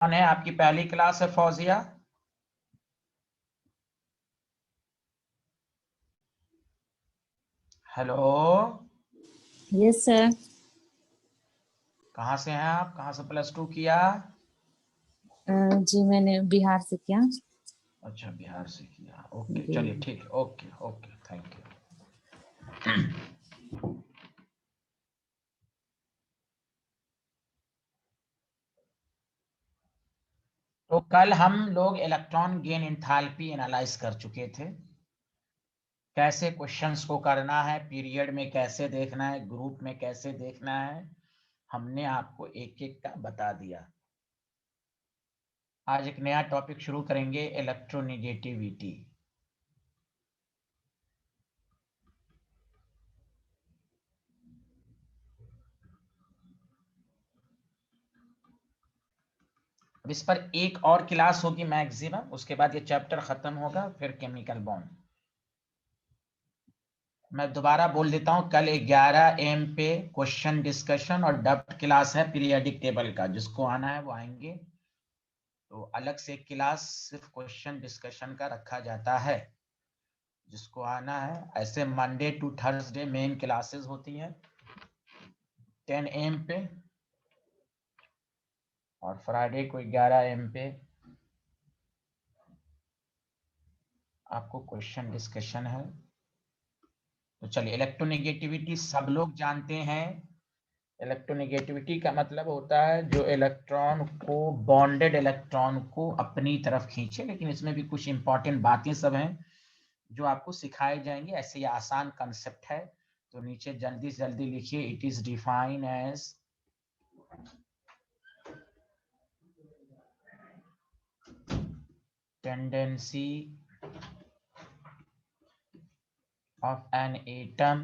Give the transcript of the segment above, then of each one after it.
कौन है? आपकी पहली क्लास है फौजिया? Hello, yes sir. कहाँ से हैं आप? कहाँ से +2 किया? जी मैंने बिहार से किया। अच्छा, बिहार से किया। ओके, जी। चलिए ठीक है। Okay okay, thank you. तो कल हम लोग इलेक्ट्रॉन गेन एंथैल्पी एनालाइज कर चुके थे। कैसे क्वेश्चंस को करना है, पीरियड में कैसे देखना है, ग्रुप में कैसे देखना है, हमने आपको एक एक का बता दिया। आज एक नया टॉपिक शुरू करेंगे, इलेक्ट्रोनेगेटिविटी। अब इस पर एक और क्लास होगी मैक्सिमम, उसके बाद ये चैप्टर खत्म होगा, फिर केमिकल बॉन्ड। मैं दोबारा बोल देता हूं, कल 11 AM पे क्वेश्चन डिस्कशन और डब्ट क्लास है पीरियोडिक टेबल का। जिसको आना है वो आएंगे। तो अलग से एक क्लास सिर्फ क्वेश्चन डिस्कशन का रखा जाता है, जिसको आना है। ऐसे Monday to Thursday main classes होती हैं 10 AM पे, और फ्राइडे को 11 AM पे आपको क्वेश्चन डिस्कशन है। तो चलिए, इलेक्ट्रोनेगेटिविटी सब लोग जानते हैं। इलेक्ट्रोनेगेटिविटी का मतलब होता है जो इलेक्ट्रॉन को, बॉन्डेड इलेक्ट्रॉन को अपनी तरफ खींचे। लेकिन इसमें भी कुछ इंपॉर्टेंट बातें सब हैं जो आपको सिखाई जाएंगी। ऐसे ये आसान कंसेप्ट है, तो नीचे जल्दी से जल्दी लिखिए। It is defined as tendency of an atom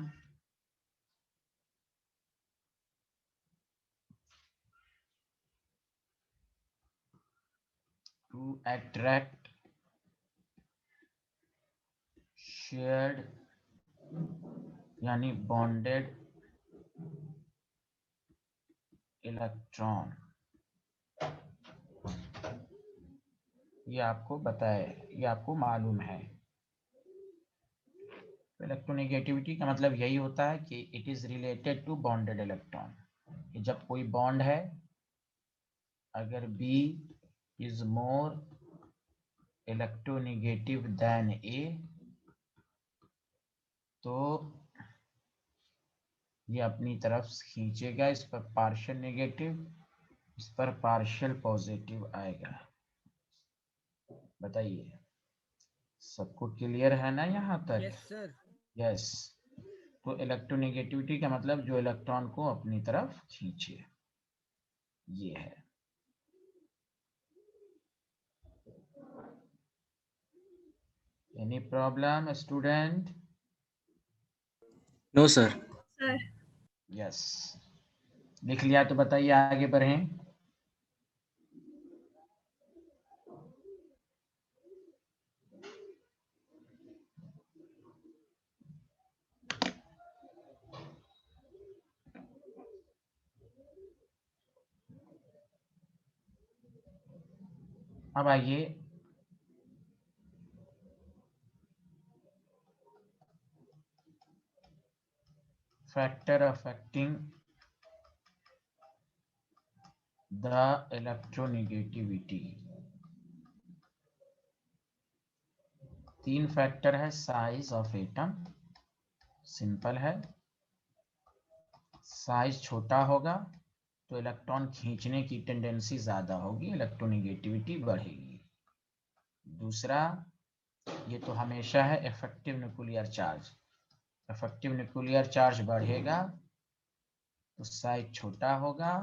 to attract shared यानी bonded इलेक्ट्रॉन। ये आपको बताए, ये आपको मालूम है। इलेक्ट्रोनेगेटिविटी का मतलब यही होता है कि it is related to bonded electron. जब कोई बॉन्ड है, अगर B is more electronegative than A, तो ये अपनी तरफ खींचेगा। इस पर पार्शियल नेगेटिव, इस पर पार्शियल पॉजिटिव आएगा। बताइए, सबको क्लियर है ना यहाँ तक? Yes sir. यस। तो इलेक्ट्रोनेगेटिविटी का मतलब जो इलेक्ट्रॉन को अपनी तरफ खींचे, ये है। Any problem student? No sir. Sir yes. लिख लिया तो बताइए, आगे बढ़ें। अब आइए, factor affecting the electronegativity. 3 factor है। साइज ऑफ एटम, सिंपल है। साइज छोटा होगा तो इलेक्ट्रॉन खींचने की टेंडेंसी ज्यादा होगी, इलेक्ट्रोनेगेटिविटी बढ़ेगी। दूसरा, ये तो हमेशा है, effective nuclear charge. Effective nuclear charge बढ़ेगा तो साइज छोटा होगा,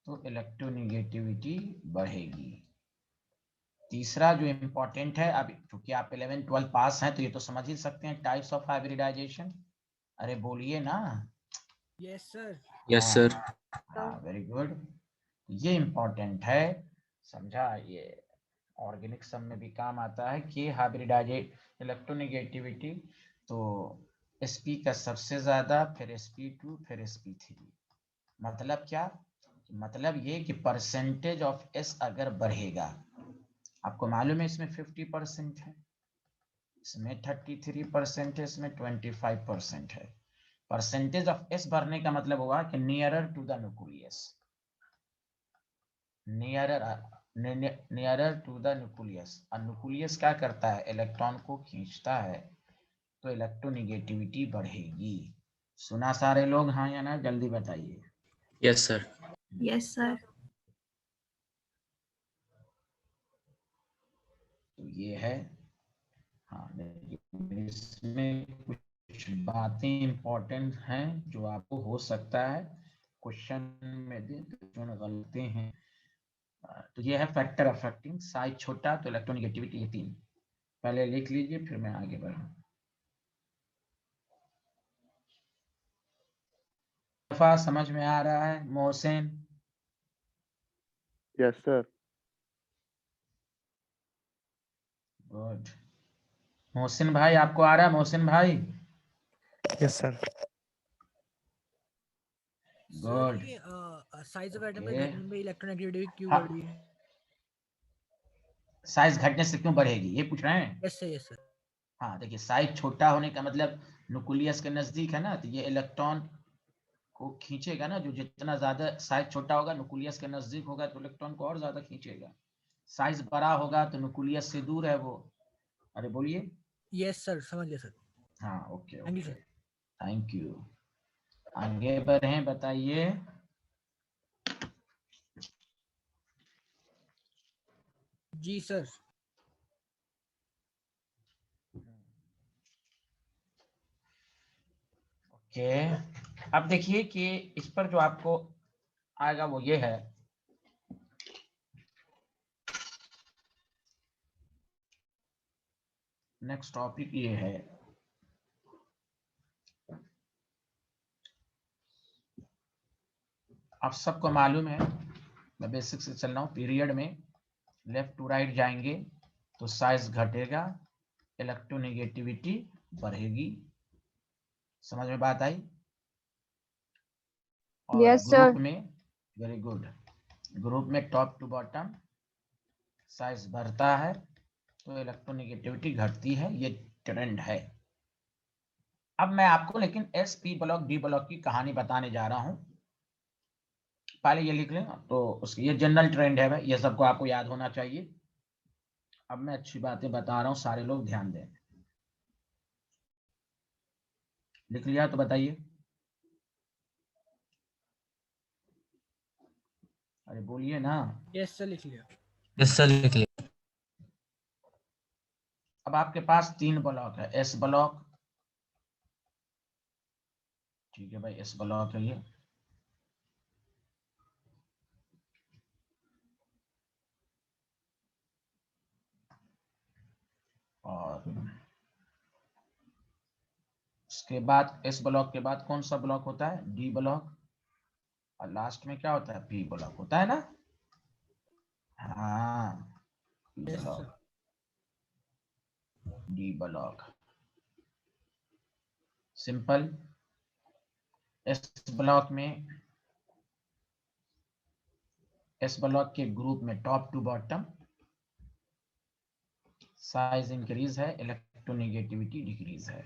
तो इलेक्ट्रोनेगेटिविटी बढ़ेगी। तीसरा जो इम्पोर्टेंट है, अब क्योंकि आप 11 12 पास हैं तो ये तो समझ ही सकते हैं, टाइप्स ऑफ हाइब्रिडाइजेशन। अरे बोलिए ना। Yes sir. Yes sir. हाँ, वेरी गुड। ये इम्पोर्टेंट है, समझा? ये ऑर्गेनिक सब में भी काम आता है कि हाइब्रिडाइजेट इलेक्ट्रोनेगेटिविटी। तो sp का सबसे ज्यादा, फिर sp2, फिर sp3। मतलब क्या मतलब ये कि परसेंटेज ऑफ एस अगर बढ़ेगा, आपको मालूम है इसमें 50% है, इसमें 33% है, इसमें 25% है। परसेंटेज ऑफ एस बढ़ने का मतलब हुआ कि nearer to the nucleus, nearer to the nucleus. और न्यूक्लियस क्या करता है, इलेक्ट्रॉन को खींचता है, तो इलेक्ट्रोनिगेटिविटी बढ़ेगी। सुना सारे लोग, हाँ या ना, जल्दी बताइए। Yes sir. Yes sir. तो ये है, हाँ, लेकिन इसमें कुछ बातें इंपॉर्टेंट हैं जो आपको हो सकता है क्वेश्चन में दे, तो गलती हैं। तो ये है फैक्टर अफेक्टिंग, साइज छोटा तो इलेक्ट्रोनिगेटिविटी, ये 3 पहले लिख लीजिए, फिर मैं आगे बढ़ूं। समझ में आ रहा है Mohsin? Yes sir. Good. Mohsin भाई आपको आ रहा है? मोहसिन भाई यस सर। गुड। सर ये साइज ऑफ एटम में ओके, घटने में इलेक्ट्रोनेगेटिविटी क्यों हाँ, बढ़ रही है? साइज घटने से क्यों बढ़ेगी ये पूछ रहे हैं? Yes sir, yes sir. हाँ देखिए, साइज छोटा होने का मतलब न्यूक्लियस के नजदीक है ना, तो ये इलेक्ट्रॉन को खींचेगा ना, जो जितना ज्यादा साइज छोटा होगा न्यूक्लियस के नजदीक होगा तो इलेक्ट्रॉन को और ज्यादा खींचेगा। साइज बड़ा होगा तो न्यूक्लियस से दूर है वो। अरे बोलिए। यस सर, समझ गया सर। हाँ, okay thank you okay, sir. Thank you. आगे बढ़े, बताइए। जी सर। ओके, अब देखिए कि इस पर जो आपको आएगा वो ये है, नेक्स्ट टॉपिक ये है, आप सबको मालूम है, मैं बेसिक से चल रहा हूँ, पीरियड में लेफ्ट टू राइट जाएंगे तो साइज घटेगा, इलेक्ट्रोनेगेटिविटी बढ़ेगी। समझ में बात आई? और Yes, ग्रुप sir. में, वेरी गुड, ग्रुप में टॉप टू बॉटम साइज बढ़ता है तो इलेक्ट्रोनेगेटिविटी घटती है, ये ट्रेंड है। अब मैं आपको लेकिन S P block D block की कहानी बताने जा रहा हूं, पहले ये लिख लें तो उसकी, ये जनरल ट्रेंड है भाई, ये सबको आपको याद होना चाहिए। अब मैं अच्छी बातें बता रहा हूं, सारे लोग ध्यान दें। लिख लिया तो बताइए। अरे बोलिए ना। यस सर, लिख लिया। यस सर, लिख लिया। अब आपके पास 3 ब्लॉक है, एस ब्लॉक, ठीक है भाई, एस ब्लॉक है ये, और उसके बाद एस ब्लॉक के बाद कौन सा ब्लॉक होता है, डी ब्लॉक, और लास्ट में क्या होता है, पी ब्लॉक होता है ना। हाँ, P yes block, sir. D block, simple. S block में, एस ब्लॉक के ग्रुप में top to bottom size increase है, इलेक्ट्रोनेगेटिविटी डिक्रीज है।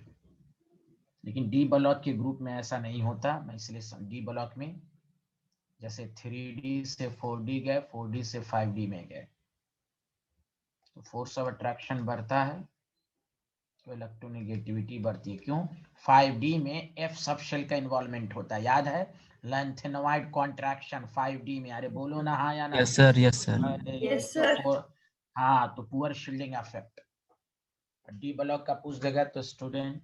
लेकिन डी ब्लॉक के ग्रुप में ऐसा नहीं होता, मैं इसलिए डी ब्लॉक में जैसे 3D से 4D गए, 4D से 5D में गए तो फोर्स ऑफ अट्रैक्शन बढ़ता है तो इलेक्ट्रोनेगेटिविटी बढ़ती है। क्यों? 5D में एफ सब शेल का इन्वॉल्वमेंट होता है, याद है, लेंथेनोइड कॉन्ट्रैक्शन 5D में। अरे बोलो ना, हाँ या ना। Yes sir, yes sir. Yes, तो sir. हाँ, तो poor shielding effect. D block का पूछ देगा तो स्टूडेंट,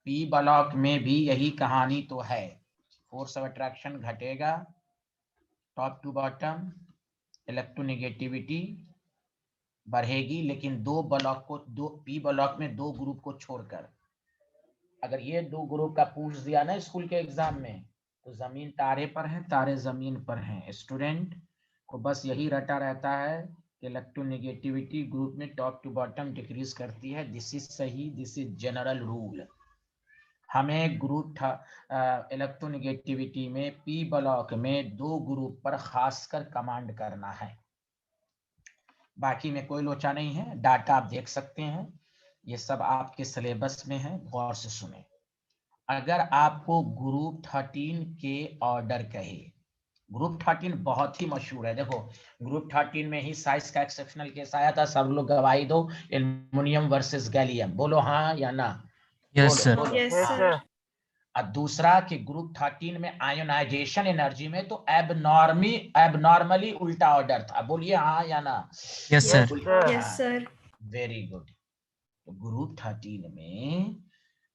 पी ब्लॉक में भी यही कहानी तो है, फोर्स ऑफ अट्रैक्शन घटेगा, टॉप टू बॉटम इलेक्ट्रोनेगेटिविटी बढ़ेगी, लेकिन दो ब्लॉक को, दो पी ब्लॉक में दो ग्रुप को छोड़कर। अगर ये दो ग्रुप का पूछ दिया ना स्कूल के एग्जाम में, तो जमीन तारे पर है, तारे जमीन पर हैं। स्टूडेंट को बस यही रटा रहता है कि इलेक्ट्रोनेगेटिविटी ग्रुप में टॉप टू बॉटम डिक्रीज करती है। दिस इज सही, दिस इज जनरल रूल। हमें ग्रुप इलेक्ट्रोनेगेटिविटी में पी ब्लॉक में 2 ग्रुप पर खासकर कमांड करना है। बाकी में कोई लोचा नहीं है, डाटा आप देख सकते हैं, ये सब आपके सिलेबस में है, गौर से सुने। अगर आपको ग्रुप 13 के ऑर्डर कहे, ग्रुप 13 बहुत ही मशहूर है। देखो ग्रुप 13 में ही साइज का एक्सेप्शनल केस आया था, सब लोग गवाही दो, एल्युमिनियम वर्सेस गैलियम, बोलो हाँ या ना? Yes, बोलो sir. बोलो। Yes, हाँ। sir. और दूसरा कि ग्रुप 13 में आयोनाइजेशन एनर्जी में तो एबनॉर्मली उल्टा ऑर्डर था, बोलिए हाँ या ना? Yes, sir. Yes, sir. Very good. तो ग्रुप 13 में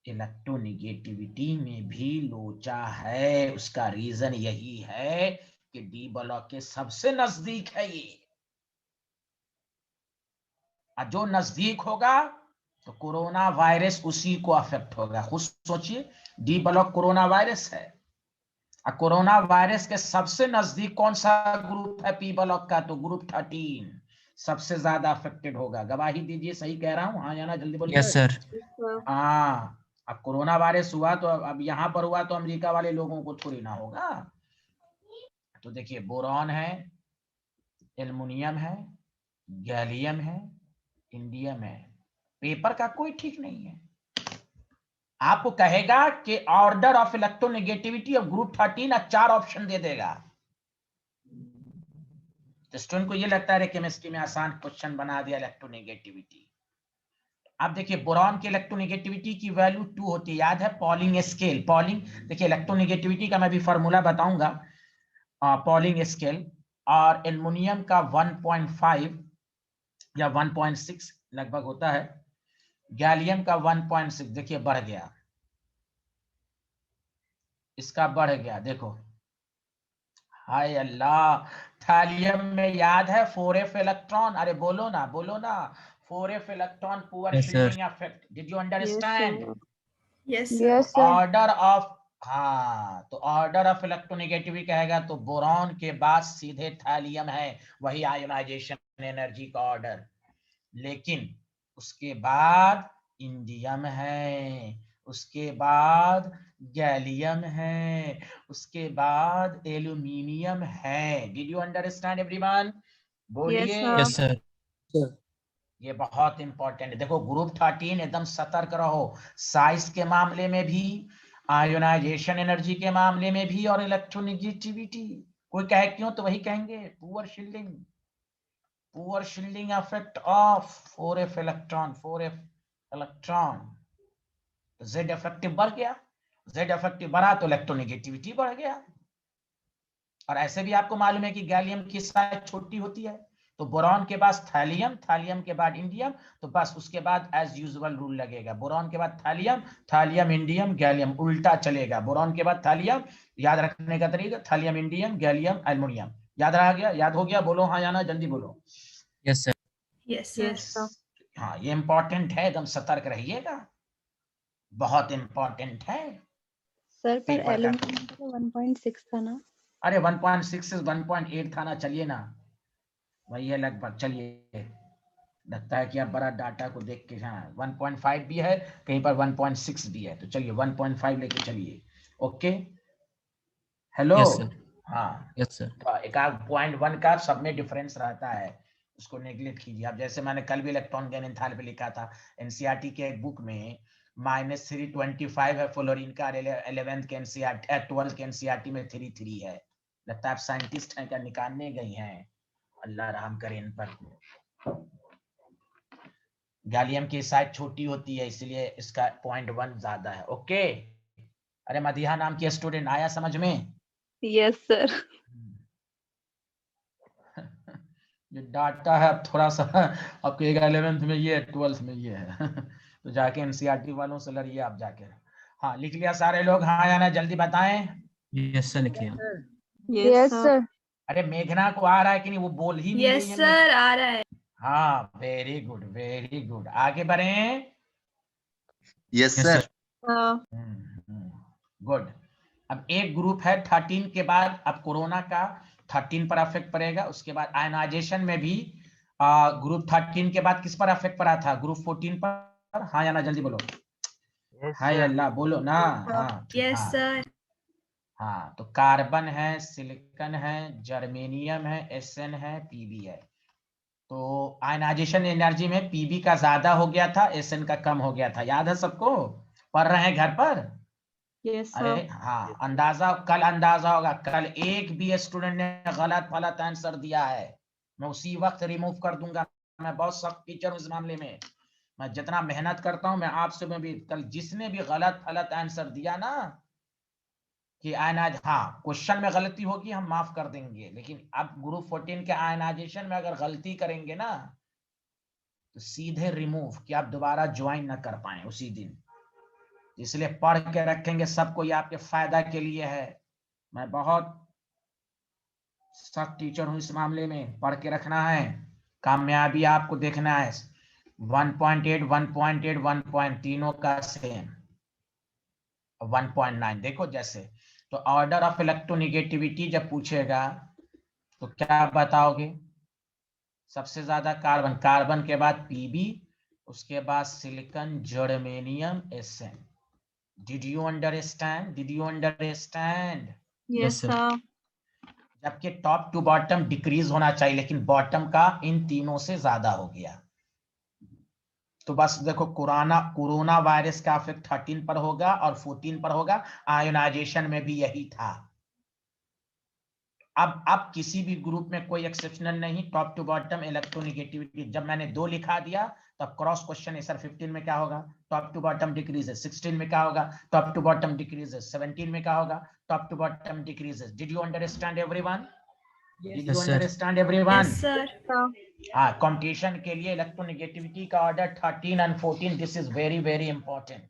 इलेक्ट्रोनिगेटिविटी में भी लोचा है, उसका रीजन यही है कि डी ब्लॉक के सबसे नजदीक है ये, और जो नजदीक होगा तो कोरोना वायरस उसी को अफेक्ट होगा। खुद सोचिए, डी ब्लॉक कोरोना वायरस है, और कोरोना वायरस के सबसे नजदीक कौन सा ग्रुप है पी ब्लॉक का? तो ग्रुप 13 सबसे ज्यादा अफेक्टेड होगा। गवाही दीजिए, सही कह रहा हूं हाँ या ना? जल्दी बोलिए। Yes, sir. हाँ, अब कोरोना वायरस हुआ तो अब यहाँ पर हुआ तो अमेरिका वाले लोगों को थोड़ी ना होगा। तो देखिए बोरॉन है, एल्युमिनियम है, गैलियम है, इंडियम है, पेपर का कोई ठीक नहीं है। आपको कहेगा कि order of electronegativity of group 13 और 4 ऑप्शन दे देगा, तो स्टूडेंट को ये लगता है केमिस्ट्री में आसान क्वेश्चन बना दिया इलेक्ट्रोनेगेटिविटी। आप देखिए बोरॉन की इलेक्ट्रोनेगेटिविटी की वैल्यू 2 होती है, याद है? पॉलिंग स्केल, पॉलिंग, देखिए इलेक्ट्रोनेगेटिविटी का मैं भी फॉर्मूला बताऊंगा, पॉलिंग स्केल। और एल्युमिनियम का 1.5 या 1.6 लगभग होता है, गैलियम का 1.6, देखिए बढ़ गया, इसका बढ़ गया, देखो हाय अल्लाह। थैलियम में याद है 4f इलेक्ट्रॉन, अरे बोलो ना बोलो ना, 4f electron poor Yes, sir. Shielding effect, did you understand? Yes, sir. Order of, हाँ, तो ऑर्डर ऑफ इलेक्ट्रोनेगेटिविटी कहेगा तो बोरॉन के बाद सीधे थैलियम है, वही आयोनाइजेशन एनर्जी का ऑर्डर। लेकिन उसके बाद इंडियम है, उसके बाद गैलियम है, उसके बाद एल्यूमिनियम है। Did you understand everyone? बोलिए। Yes, sir. ये बहुत इंपॉर्टेंट है। देखो ग्रुप 13 एकदम सतर्क रहो, साइज के मामले में भी, आयोनाइजेशन एनर्जी के मामले में भी, और इलेक्ट्रोनेगेटिविटी। कोई कहे क्यों, तो वही कहेंगे poor shielding effect of 4f electron, 4f electron. Z effective बढ़ गया, Z इफेक्टिव बढ़ा तो इलेक्ट्रोनेगेटिविटी बढ़ गया। और ऐसे भी आपको मालूम है कि गैलियम की साइज छोटी होती है, तो बोरॉन के बाद थैलियम, थैलियम के बाद इंडियम, तो बस उसके बाद एज यूजुअल रूल लगेगा, बोरॉन के बाद थैलियम, थैलियम इंडियम गैलियम, उल्टा चलेगा। बोरॉन के बाद थैलियम, याद रखने का तरीका थैलियम इंडियम गैलियम एल्युमिनियम। याद रह गया? याद हो गया? बोलो हाँ या ना, जल्दी बोलो। Yes, sir. Yes, sir. हाँ ये इंपॉर्टेंट है, एकदम सतर्क रहिएगा, बहुत इंपॉर्टेंट है। सर पर पेपर का, एल्यूमिनियम तो 1.6 था ना? अरे 1.6 से 1.8 था ना, चलिए ना, वही है लगभग। चलिए, लगता है कि आप बड़ा डाटा को देख के, हाँ 1.5 भी है कहीं पर, 1.6 भी है, तो चलिए 1.5 लेके चलिए। Okay, hello. Yes, sir. हाँ, Yes, sir. तो एक आध 0.1 का सब में डिफरेंस रहता है, उसको नेग्लेक्ट कीजिए। अब जैसे मैंने कल भी इलेक्ट्रॉन गैन एंथैल्पी पे लिखा था, एनसीईआरटी के एक बुक में -325 है फ्लोरीन का, 11th के एनसीईआरटी 12th के एनसीईआरटी में 33 है। लगता है आप साइंटिस्ट हैं क्या, निकालने गई हैं, अल्लाह रहम करे इन पर। गैलियम की साइज छोटी होती है इसलिए इसका 0.1 ज्यादा है। ओके, अरे मदिहा नाम की स्टूडेंट, आया समझ में? Yes sir. ये डाटा है, अब थोड़ा सा आपके 11th में ये है, 12th में ये है तो जाके एनसीईआरटी वालों से लड़िए आप जाके। हाँ लिख लिया सारे लोग? हाँ या ना, जल्दी बताएं। Yes, sir. लिख लिया. Yes sir. अरे मेघना को आ रहा है कि नहीं, वो बोल ही नहीं Yes, रही है। sir. आ रहा है. हाँ वेरी गुड वेरी गुड, आगे बढ़ें। Yes Yes, sir. sir. Good. अब एक ग्रुप है 13 के बाद, अब कोरोना का 13 पर अफेक्ट पड़ेगा, उसके बाद आयनाइजेशन में भी ग्रुप 13 के बाद किस पर अफेक्ट पड़ा था? ग्रुप 14 पर। हाँ या ना, जल्दी बोलो। हाय अल्लाह बोलो ना। हाँ Yes, हाँ sir. हाँ, तो कार्बन है, सिलिकॉन है, जर्मेनियम है, एसएन है, पीबी है। तो आयनाइजेशन एनर्जी में पीबी का ज्यादा हो गया था, एसएन का कम हो गया था। याद है सबको? पढ़ रहे हैं घर पर? Yes, अरे sir. हाँ, कल अंदाजा होगा, कल एक भी स्टूडेंट ने गलत फलत आंसर दिया है, मैं उसी वक्त रिमूव कर दूंगा। मैं बहुत सख्त टीचर हूँ इस मामले में। मैं जितना मेहनत करता हूँ, मैं आपसे में भी, कल जिसने भी गलत फलत आंसर दिया ना कि आयनाइज, हाँ क्वेश्चन में गलती होगी हम माफ कर देंगे, लेकिन अब ग्रुप 14 के आयनाइजेशन में अगर गलती करेंगे ना तो सीधे रिमूव, कि आप दोबारा ज्वाइन ना कर पाए उसी दिन। इसलिए पढ़ के रखेंगे, सबको ये आपके फायदा के लिए है। मैं बहुत सख्त टीचर हूं इस मामले में, पढ़ के रखना है। कामयाबी आपको देखना है, 1.8 1.8 1. तीनों का सेम, 1.9 देखो जैसे। तो ऑर्डर ऑफ इलेक्ट्रोनिगेटिविटी जब पूछेगा तो क्या बताओगे? सबसे ज्यादा कार्बन, कार्बन के बाद पीबी, उसके बाद silicon, germanium, Sn. Did you understand? Did you understand? Yes, sir. sir. जबकि टॉप टू बॉटम डिक्रीज होना चाहिए, लेकिन बॉटम का इन तीनों से ज्यादा हो गया। तो बस देखो, कोरोना वायरस का इफेक्ट 13 पर होगा और 14 पर होगा। आयोनाइजेशन में भी यही था। अब किसी भी ग्रुप में कोई एक्सेप्शनल नहीं, टॉप टू बॉटम इलेक्ट्रोनिगेटिविटी। जब मैंने 2 लिखा दिया तब क्रॉस क्वेश्चन है, सर 15 में क्या होगा? Top to bottom decreases. 16 में क्या होगा? Top to bottom decreases. 17 में क्या होगा? Top to bottom decreases. Did you understand everyone? Did you Yes, sir. Understand everyone? Yes, sir. हाँ, कंपटीशन के लिए इलेक्ट्रोनिगेटिविटी का order 13 and 14, this is very very important.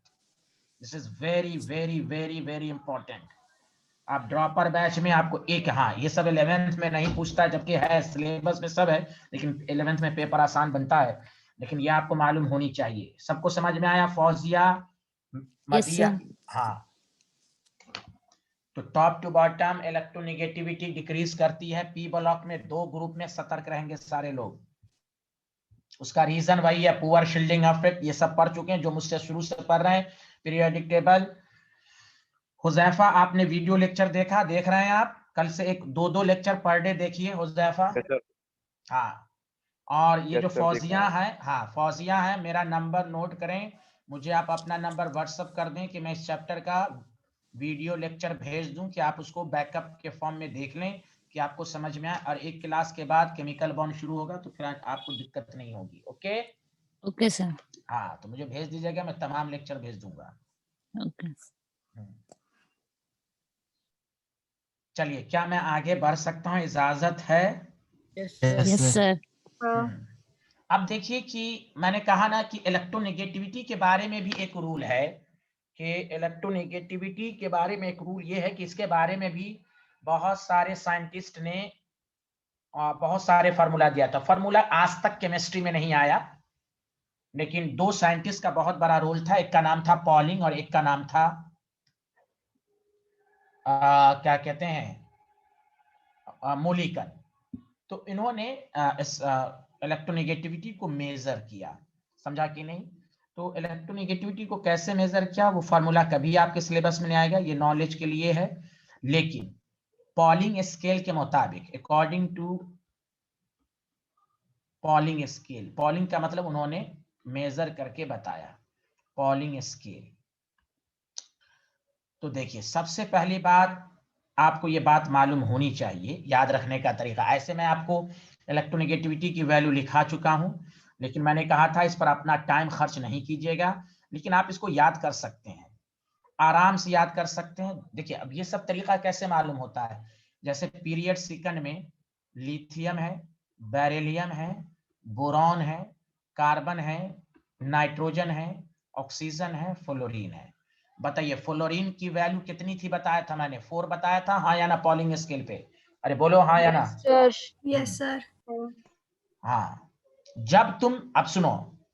This is very very very very important. आप dropper batch में आपको एक, हाँ ये सब 11th में नहीं पूछता, जबकि है सिलेबस में सब है, लेकिन 11th में पेपर आसान बनता है। लेकिन ये आपको मालूम होनी चाहिए। सबको समझ में आया? फौजिया, मदिया? sir. हाँ, तो top to bottom electronegativity decrease करती है। पी ब्लॉक में 2 ग्रुप में सतर्क रहेंगे सारे लोग। उसका रीजन वही है, पुअर शील्डिंग इफेक्ट। ये सब पढ़ चुके हैं जो मुझसे शुरू से पढ़ रहे हैं। Periodic table. हुजैफा, आपने वीडियो लेक्चर देखा? देख रहे हैं आप? कल से 1-2 लेक्चर पर डे देखिए हुजैफा। हाँ, और ये जो फौजिया है, हाँ फौजिया है, मेरा नंबर नोट करें। मुझे आप अपना नंबर व्हाट्सएप कर दें कि मैं इस चैप्टर का वीडियो लेक्चर भेज दूं, कि आप उसको बैकअप के फॉर्म में देख लें कि आपको समझ में आए। और 1 क्लास के बाद केमिकल बॉन्ड शुरू होगा, तो फिर आपको दिक्कत नहीं होगी। ओके? Okay, sir. हाँ, तो मुझे भेज दीजिएगा, मैं तमाम लेक्चर भेज दूंगा। Okay. चलिए, क्या मैं आगे बढ़ सकता हूँ? इजाजत है? Yes, sir. Yes, sir. अब देखिए कि मैंने कहा ना कि इलेक्ट्रोनेगेटिविटी के बारे में भी एक रूल है, कि इलेक्ट्रोनेगेटिविटी के बारे में एक रूल ये है कि इसके बारे में भी बहुत सारे साइंटिस्ट ने बहुत सारे फार्मूला दिया था। फार्मूला आज तक केमिस्ट्री में नहीं आया, लेकिन 2 साइंटिस्ट का बहुत बड़ा रोल था। एक का नाम था पॉलिंग और एक का नाम था क्या कहते हैं, मोलिकन। तो इन्होंने इस इलेक्ट्रोनेगेटिविटी को मेजर किया। समझा कि नहीं? तो इलेक्ट्रोनेगेटिविटी को कैसे मेजर किया, वो फार्मूला कभी आपके सिलेबस में नहीं आएगा, ये नॉलेज के लिए है। लेकिन पॉलिंग स्केल के मुताबिक, according to Pauling scale, Pauling का मतलब उन्होंने मेजर करके बताया, पॉलिंग स्केल। तो देखिए, सबसे पहली बात आपको ये बात मालूम होनी चाहिए, याद रखने का तरीका। ऐसे मैं आपको इलेक्ट्रोनेगेटिविटी की वैल्यू लिखा चुका हूं, लेकिन मैंने कहा था इस पर अपना टाइम खर्च नहीं कीजिएगा, लेकिन आप इसको याद कर सकते हैं, आराम से याद कर सकते हैं। देखिए, अब ये सब तरीका कैसे मालूम होता है? जैसे पीरियड सेकंड में लिथियम है, बेरिलियम है, बोरॉन है, कार्बन है, नाइट्रोजन है, ऑक्सीजन है, फ्लोरीन है। बताइए, फ्लोरीन की वैल्यू कितनी थी? बताया था मैंने, 4 बताया था, हाँ या ना? पॉलिंग स्केल पे, अरे बोलो हाँ या ना? Yes, sir. हाँ, जब तुम, अब सुनो,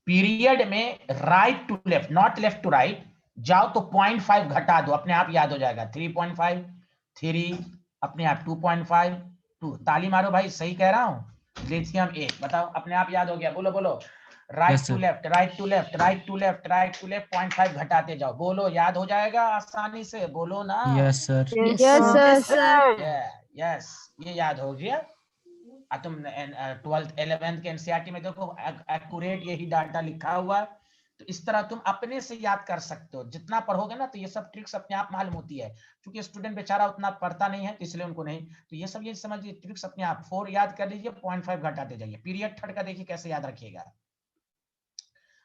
पीरियड में right to left, not left to right जाओ तो 0.5 घटा दो, अपने आप याद हो जाएगा। 3.5, 3, अपने आप 2.5, 2। ताली मारो भाई, सही कह रहा हूं? लिथियम 1, बताओ, अपने आप याद हो गया। बोलो बोलो, right Yes, to sir. Left, right to left, right to left, right to left, 0.5 घटाते जाओ। बोलो, याद हो जाएगा आसानी से, बोलो ना। Yes, sir. Yes, Yes, sir. Yes, sir. Yes, ये याद हो गया। तुम 12th 11th के एनसीईआरटी में देखो, एक्यूरेट यही डाटा लिखा हुआ है। तो इस तरह तुम अपने से याद कर सकते हो। जितना पढ़ोगे ना तो ये सब ट्रिक्स अपने आप मालूम होती है। क्योंकि स्टूडेंट बेचारा उतना पढ़ता नहीं है तो इसलिए उनको नहीं, तो ये सब ये समझिए ट्रिक्स अपने आप। 4 याद कर लीजिए, 0.5 घटाते जाइए। पीरियड थर्ड का देखिए कैसे याद रखिएगा।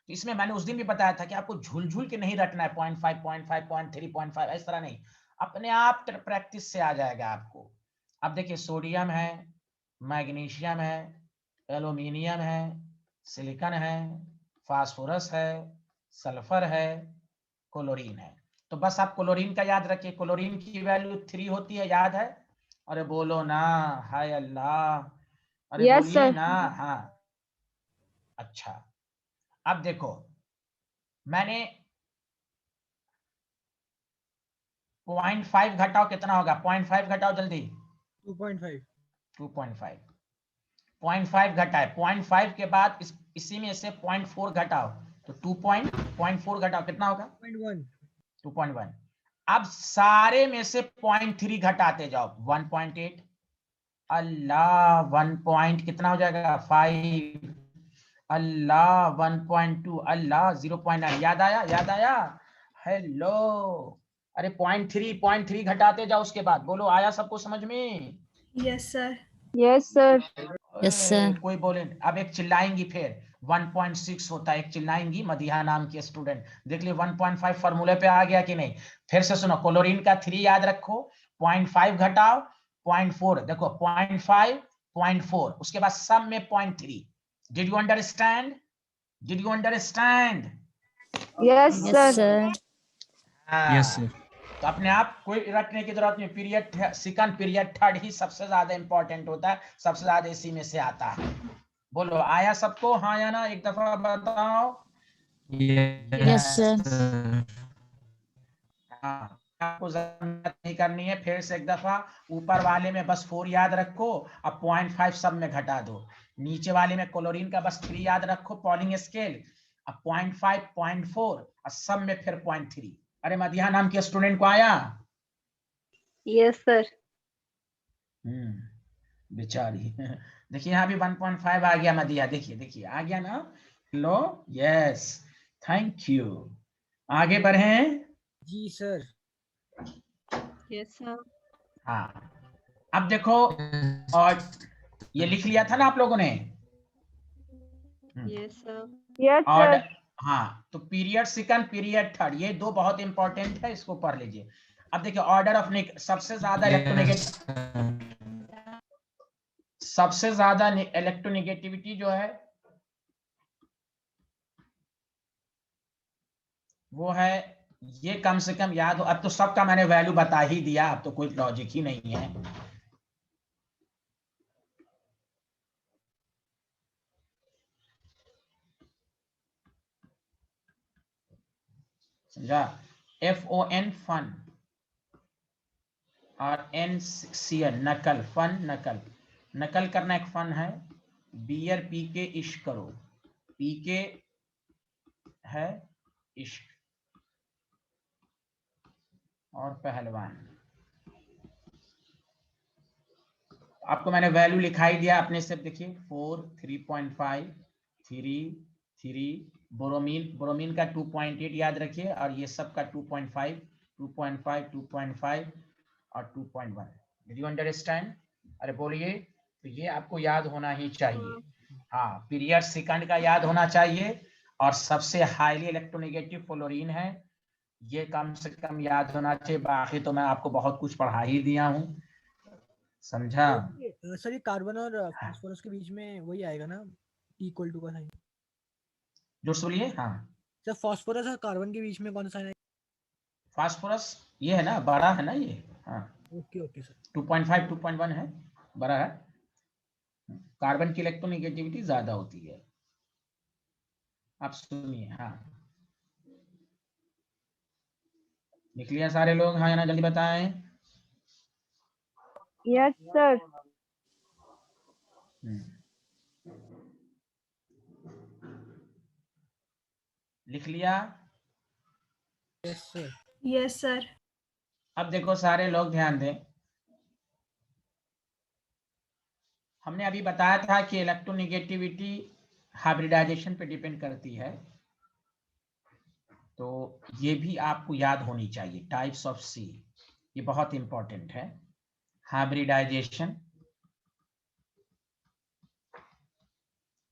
तो इसमें मैंने उस दिन भी बताया था कि आपको झूल झूल के नहीं रटना है, 0.5 0.5 0.3 0.5 इस तरह नहीं, अपने आप प्रैक्टिस से आ जाएगा आपको। अब देखिए, सोडियम है, मैग्नीशियम है, एल्यूमिनियम है, सिलिकॉन है, फास्फोरस है, सल्फर है, क्लोरीन है। तो बस आप क्लोरीन का याद रखिए। क्लोरीन की वैल्यू 3 होती है, याद है? अरे बोलो ना, हाय अल्लाह, अरे Yes, बोलिए sir. ना। हाँ, अच्छा, अब देखो, मैंने 0.5 घटाओ, कितना होगा? 0.5 घटाओ जल्दी। 2.5. 2.5, 0.5 घटाए, 0.5 के बाद इसी में से 0.4 घटाओ, तो 2.4 घटाओ, कितना होगा? 0.1. 2.1। अब सारे में से 0.3 घटाते जाओ, 1.8। अल्लाह, 1 पॉइंट कितना हो जाएगा? 5। अल्लाह, 1.2। अल्लाह, 0.9। याद आया? याद आया? हेलो, अरे 0.3 घटाते जाओ उसके बाद। बोलो, आया सबको समझ में? Yes, sir. Yes, sir. Yes, sir. कोई बोले? अब एक चिल्लाएंगी फिर, 1.6 होता है, एक चिल्लाएंगी, मदिहा नाम की स्टूडेंट। देख लिए 1.5 फॉर्मूले पे आ गया कि नहीं? फिर से सुनो, क्लोरीन का 3 याद रखो, 0.5 घटाओ, 0.4, देखो 0.5 0.4, उसके बाद सब में 0.3। Did you understand? Did you understand? Yes, Yes, sir. sir. Yes, sir. तो अपने आप कोई रटने की जरूरत नहीं। पीरियड सेकंड, पीरियड थर्ड ही सबसे ज्यादा इंपॉर्टेंट होता है, सबसे ज्यादा इसी में से आता है। बोलो, आया सबको? हाँ या ना? एक दफा बताओ। Yes, sir. sir. हाँ, आपको जरूरत नहीं करनी है। फिर से एक दफा, ऊपर वाले में बस 4 याद रखो, अब 0.5 सब में घटा दो। नीचे वाले में क्लोरीन का बस 3 याद रखो, पॉलिंग स्केल, अब 0.5 0.4 और सब में फिर 0.3। अरे मदिहा नाम के स्टूडेंट को आया? Yes, sir. बेचारी। देखिए, यहाँ भी 1.5 आ गया मदिहा, देखिए देखिए आ गया ना? लो, यस, थैंक यू। आगे बढ़ें। जी सर. Yes, sir. हाँ, अब देखो, और ये लिख लिया था ना आप लोगों ने? Yes, sir. Yes, और sir. हाँ, तो पीरियड सेकंड, पीरियड थर्ड, ये दो बहुत इंपॉर्टेंट है, इसको पढ़ लीजिए। अब देखिए, ऑर्डर ऑफ सबसे ज्यादा इलेक्ट्रोनेगेटिव, सबसे ज्यादा इलेक्ट्रोनेगेटिविटी जो है वो है, ये कम से कम याद हो। अब तो सबका मैंने वैल्यू बता ही दिया, अब तो कोई लॉजिक ही नहीं है। समझा? FON फन और NCN नकल, फन नकल। नकल करना एक फन है। बियर पी के इश्क करो, पी के है इश्क, और पहलवान। आपको मैंने वैल्यू लिखाई दिया, अपने से देखिए, 4 3.5 3 3। ब्रोमीन, ब्रोमीन का 2.8 याद रखिए, और ये सब का 2.5 2.5 2.5 और 2.1। Did you understand? अरे बोलिए। तो ये आपको याद होना ही चाहिए। हाँ, पीरियड सेकंड का याद होना चाहिए, और सबसे हाईली इलेक्ट्रोनेगेटिव फ्लोरीन है, ये कम से कम याद होना चाहिए। बाकी तो मैं आपको बहुत कुछ पढ़ा ही दिया हूँ, समझा? सर, ये कार्बन और फास्फोरस के बीच में वही आएगा ना, T = 2 का साइन? जो बोलिए। हाँ, सर, फास्फोरस और कार्बन के बीच में कौन सा साइन आएगा? फास्फोरस ये है ना, बड़ा है ना ये। हाँ, ओके ओके सर. 2.5 2.1 है, बड़ा है। कार्बन की इलेक्ट्रोनेगेटिविटी ज्यादा होती है। आप सुनिए। हाँ, लिख लिया सारे लोग? हाँ या ना? जल्दी बताएं। Yes, sir. लिख लिया? Yes sir. Yes, sir. अब देखो सारे लोग ध्यान दें, हमने अभी बताया था कि इलेक्ट्रोनेगेटिविटी हाइब्रिडाइजेशन पे डिपेंड करती है, तो ये भी आपको याद होनी चाहिए। टाइप्स ऑफ सी, ये बहुत इंपॉर्टेंट है। Hybridisation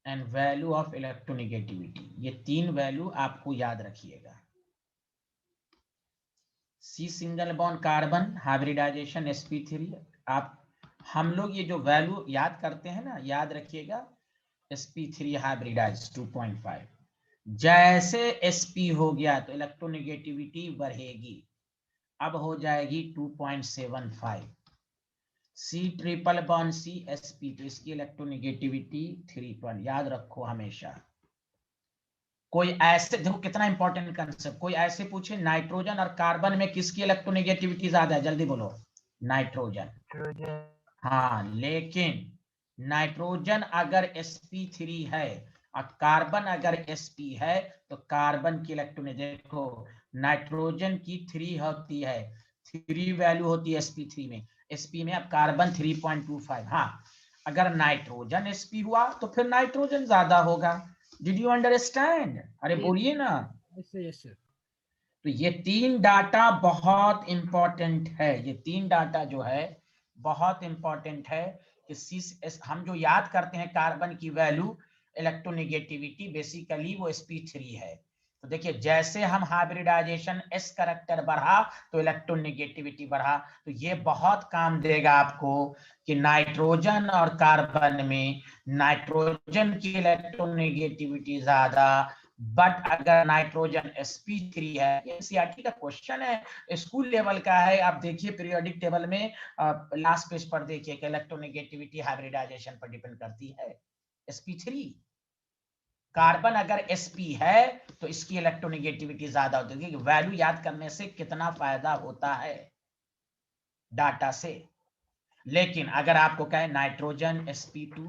and value of electronegativity, ये 3 वैल्यू आपको याद रखिएगा। C single bond carbon hybridisation sp3, आप हम लोग ये जो वैल्यू याद करते हैं ना, याद रखिएगा sp3 हाइब्रिडाइज 2.5। जैसे sp हो गया तो इलेक्ट्रोनेगेटिविटी बढ़ेगी, अब हो जाएगी 2.75। C triple bond C sp, तो इसकी इलेक्ट्रोनेगेटिविटी 3. याद रखो हमेशा। कोई ऐसे, देखो कितना इंपॉर्टेंट कंसेप्ट, कोई ऐसे पूछे नाइट्रोजन और कार्बन में किसकी इलेक्ट्रोनेगेटिविटी ज्यादा है, जल्दी बोलो। नाइट्रोजन। हाँ, लेकिन नाइट्रोजन अगर sp3 है और कार्बन अगर sp है तो कार्बन की इलेक्ट्रोनेगेटिविटी, देखो नाइट्रोजन की 3 होती है, 3 वैल्यू होती है sp3 में, sp में अब कार्बन 3.25। हाँ, अगर नाइट्रोजन sp हुआ तो फिर नाइट्रोजन ज्यादा होगा। Did you understand? अरे बोलिए ना। Yes sir, yes sir. तो ये 3 डाटा बहुत इंपॉर्टेंट है, ये 3 डाटा जो है बहुत इंपॉर्टेंट है कि हम जो याद करते हैं कार्बन की वैल्यू इलेक्ट्रोनेगेटिविटी, बेसिकली वो sp3 है। तो देखिए जैसे हम हाइब्रिडाइजेशन s करैक्टर बढ़ा तो इलेक्ट्रोनेगेटिविटी बढ़ा, तो ये बहुत काम देगा आपको कि नाइट्रोजन और कार्बन में नाइट्रोजन की इलेक्ट्रोनेगेटिविटी ज्यादा, बट अगर नाइट्रोजन sp3 है, एनसीईआरटी का क्वेश्चन है, स्कूल लेवल का है, आप देखिए पीरियोडिक टेबल में लास्ट पेज पर देखिए कि इलेक्ट्रोनेगेटिविटी हाइब्रिडाइजेशन पर डिपेंड करती है sp3। कार्बन अगर sp है तो इसकी इलेक्ट्रोनेगेटिविटी ज्यादा होती है। वैल्यू याद करने से कितना फायदा होता है डाटा से। लेकिन अगर आपको कहे नाइट्रोजन sp2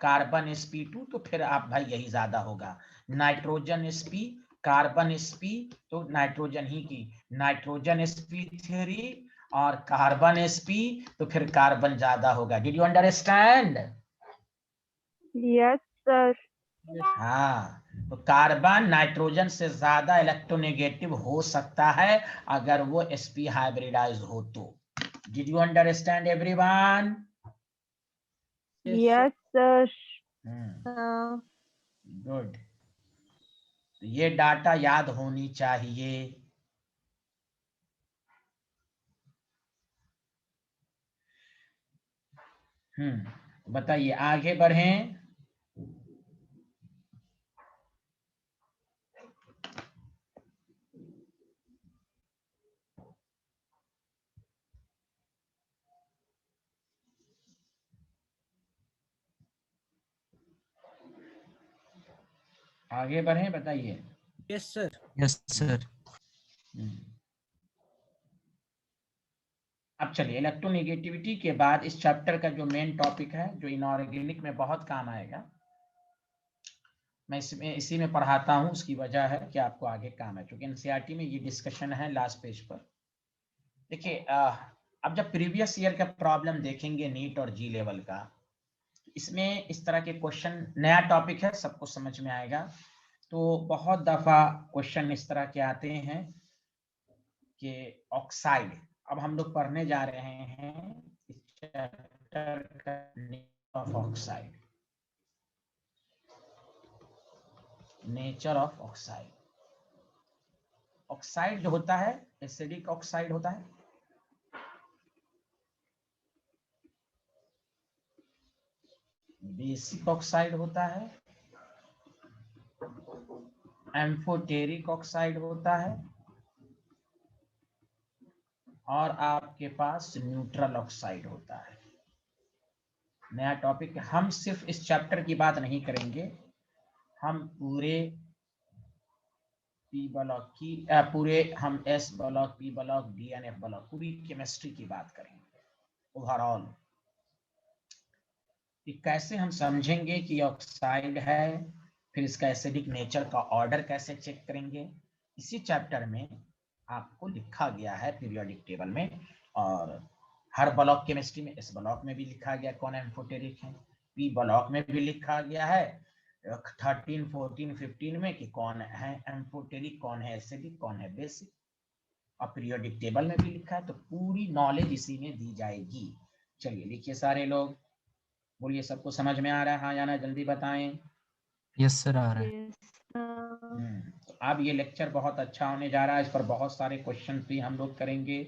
कार्बन sp2 तो फिर आप भाई यही ज्यादा होगा। नाइट्रोजन sp कार्बन sp तो नाइट्रोजन ही की, नाइट्रोजन sp3 और कार्बन sp तो फिर कार्बन ज्यादा होगा। Did you understand? Yes sir. हाँ, तो कार्बन नाइट्रोजन से ज्यादा इलेक्ट्रोनेगेटिव हो सकता है अगर वो sp हाइब्रिडाइज हो तो। Did you understand everyone? Yes sir. Good. ये डाटा याद होनी चाहिए। बताइए आगे बढ़ें। आगे बढ़ें, बताइए। Yes sir. Yes, sir. अब चलिए इलेक्ट्रोनेगेटिविटी के बाद इस चैप्टर का जो मेन टॉपिक है, जो इनऑर्गेनिक में बहुत काम आएगा, मैं इसमें इसी में पढ़ाता हूं, उसकी वजह है कि आपको आगे काम है, क्योंकि एनसीईआरटी में ये डिस्कशन है लास्ट पेज पर। देखिए अब जब प्रीवियस ईयर का प्रॉब्लम देखेंगे नीट और जी लेवल का, इसमें इस तरह के क्वेश्चन, नया टॉपिक है, सबको समझ में आएगा। तो बहुत दफा क्वेश्चन इस तरह के आते हैं कि ऑक्साइड, अब हम लोग पढ़ने जा रहे हैं इस चैप्टर का nature of oxide, nature of oxide. Oxide जो होता है एसिडिक ऑक्साइड होता है, बेसिक ऑक्साइड होता है, एम्फोटेरिक ऑक्साइड होता है, और आपके पास न्यूट्रल ऑक्साइड होता है। नया टॉपिक, हम सिर्फ इस चैप्टर की बात नहीं करेंगे, हम पूरे पी ब्लॉक की पूरे हम S block, P block, DNF block, पूरी केमिस्ट्री की बात करेंगे ओवरऑल, कि कैसे हम समझेंगे कि ऑक्साइड है फिर इसका एसिडिक नेचर का ऑर्डर कैसे चेक करेंगे, इसी चैप्टर में आपको लिखा गया है पीरियोडिक टेबल में। और हर ब्लॉक केमिस्ट्री में, इस ब्लॉक में भी लिखा गया कौन एम्फोटेरिक है, पी ब्लॉक में भी लिखा गया है 13, 14, 15 में कि कौन है एम्फोटेरिक, कौन है एसिडिक, कौन है बेसिक, और पीरियोडिक टेबल में भी लिखा है। तो पूरी नॉलेज इसी में दी जाएगी। चलिए लिखिए सारे लोग, बोलिए सबको समझ में आ रहा है हाँ या ना, जल्दी बताएं। यस सर आ रहा है। तो अब ये लेक्चर बहुत अच्छा होने जा रहा है, इस पर बहुत सारे क्वेश्चन भी हम लोग करेंगे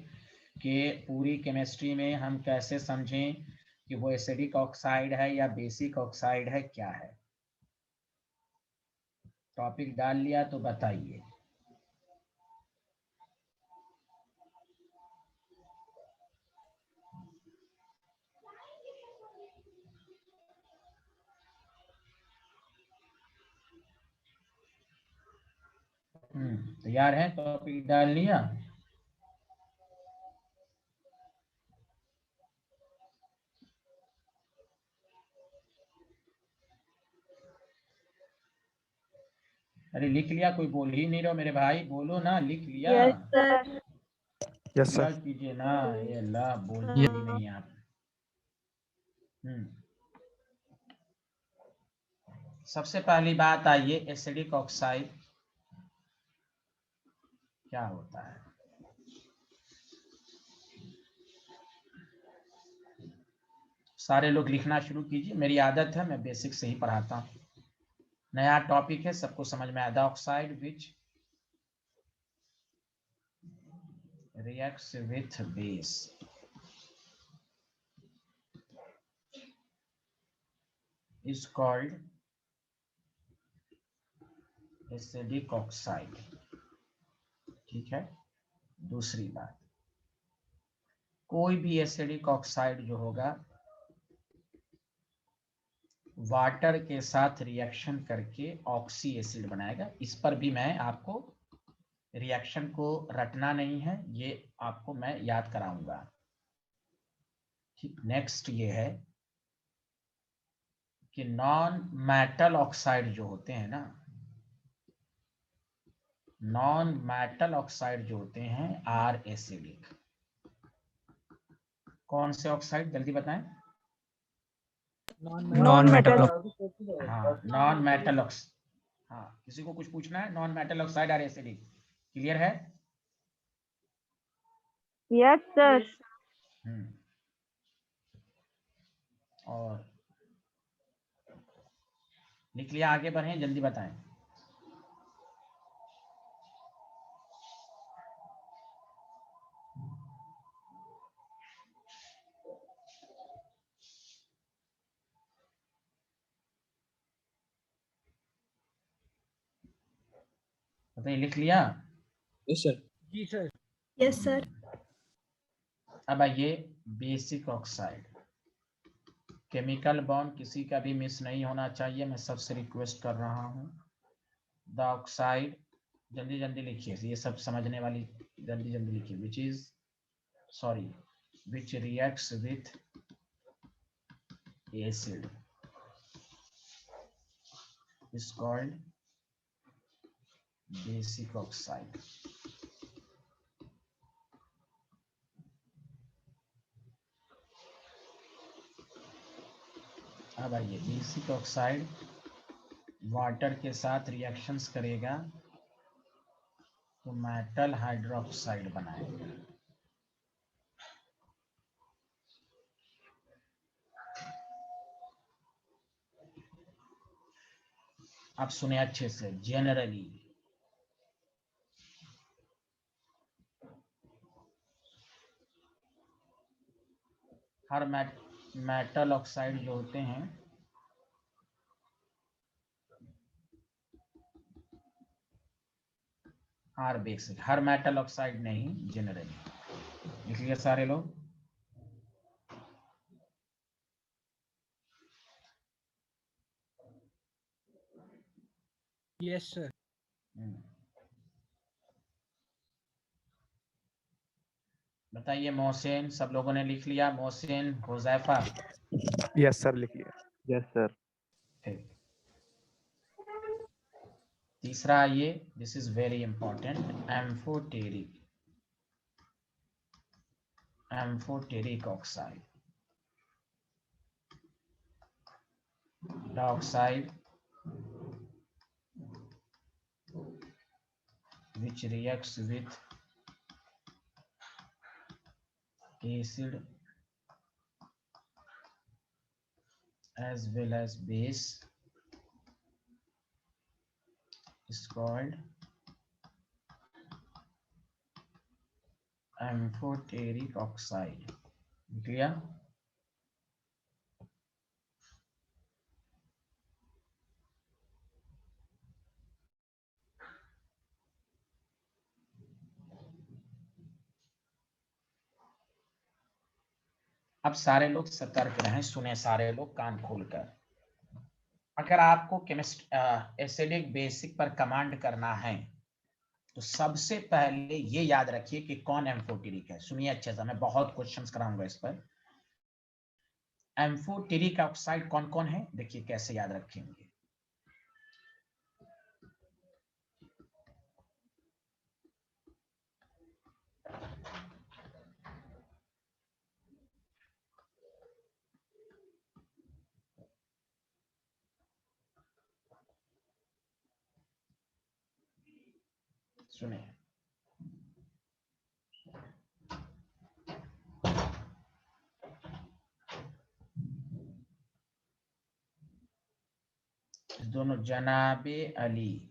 कि पूरी केमिस्ट्री में हम कैसे समझें कि वो एसिडिक ऑक्साइड है या बेसिक ऑक्साइड है, क्या है। टॉपिक डाल लिया तो बताइए। तैयार है, टॉपिक डाल लिया। अरे लिख लिया, कोई बोल ही नहीं रहो मेरे भाई, बोलो ना, लिख लिया। Yes sir. यस क्या सर। कीजिए ना, ये अल्लाह बोलते ही नहीं आप। सबसे पहली बात आइए, एसिडिक ऑक्साइड क्या होता है। सारे लोग लिखना शुरू कीजिए, मेरी आदत है मैं बेसिक से ही पढ़ाता हूँ। नया टॉपिक है, सबको समझ में आया। Oxide which reacts with base is called acidic oxide. ठीक है। दूसरी बात, कोई भी एसिडिक ऑक्साइड जो होगा वाटर के साथ रिएक्शन करके ऑक्सी एसिड बनाएगा। इस पर भी मैं आपको रिएक्शन को रटना नहीं है, ये आपको मैं याद कराऊंगा। ठीक। नेक्स्ट ये है कि नॉन मेटल ऑक्साइड जो होते हैं ना, नॉन मेटल ऑक्साइड जो होते हैं आर एसिडिक। कौन से ऑक्साइड जल्दी बताएं। Non metal. हाँ नॉन मेटल ऑक्साइड। हाँ किसी को कुछ पूछना है, non metal oxide are acidic, clear है। Yes sir. और लिख लिया, आगे बढ़ें, जल्दी बताएं। बताइए, लिख लिया। जी सर। Yes sir. अब आइए बेसिक ऑक्साइड। केमिकल बॉन्ड किसी का भी मिस नहीं होना चाहिए, मैं सबसे रिक्वेस्ट कर रहा हूँ। द ऑक्साइड, जल्दी जल्दी लिखिए, ये सब समझने वाली, जल्दी जल्दी लिखिए। विच reacts with acid is called basic oxide। अब आइए, बेसिक ऑक्साइड वाटर के साथ रिएक्शंस करेगा तो मेटल हाइड्रोक्साइड बनाएगा। आप सुने अच्छे से, जनरली हर मेटल ऑक्साइड जो होते हैं आर बेसिक, हर मेटल ऑक्साइड नहीं, जनरली। लिख लिया सारे लोग। Yes sir. बताइए मोहसिन, सब लोगों ने लिख लिया। मोहसिन, हुजैफा। यस सर लिख लिया। Yes, sir. ठीक। तीसरा ये, this is very important, amphoteric oxide, dioxide which reacts with acid as well as base is called amphoteric oxide. Clear? अब सारे लोग सतर्क रहें, सुने सारे लोग कान खोलकर। अगर आपको एसिडिक बेसिक पर कमांड करना है तो सबसे पहले ये याद रखिए कि कौन एम्फोटेरिक है। सुनिए अच्छे से, मैं बहुत क्वेश्चंस कराऊंगा इस पर। एम्फोटेरिक ऑक्साइड कौन कौन है, देखिए कैसे याद रखेंगे। सुने, दोनों जनाबे अली,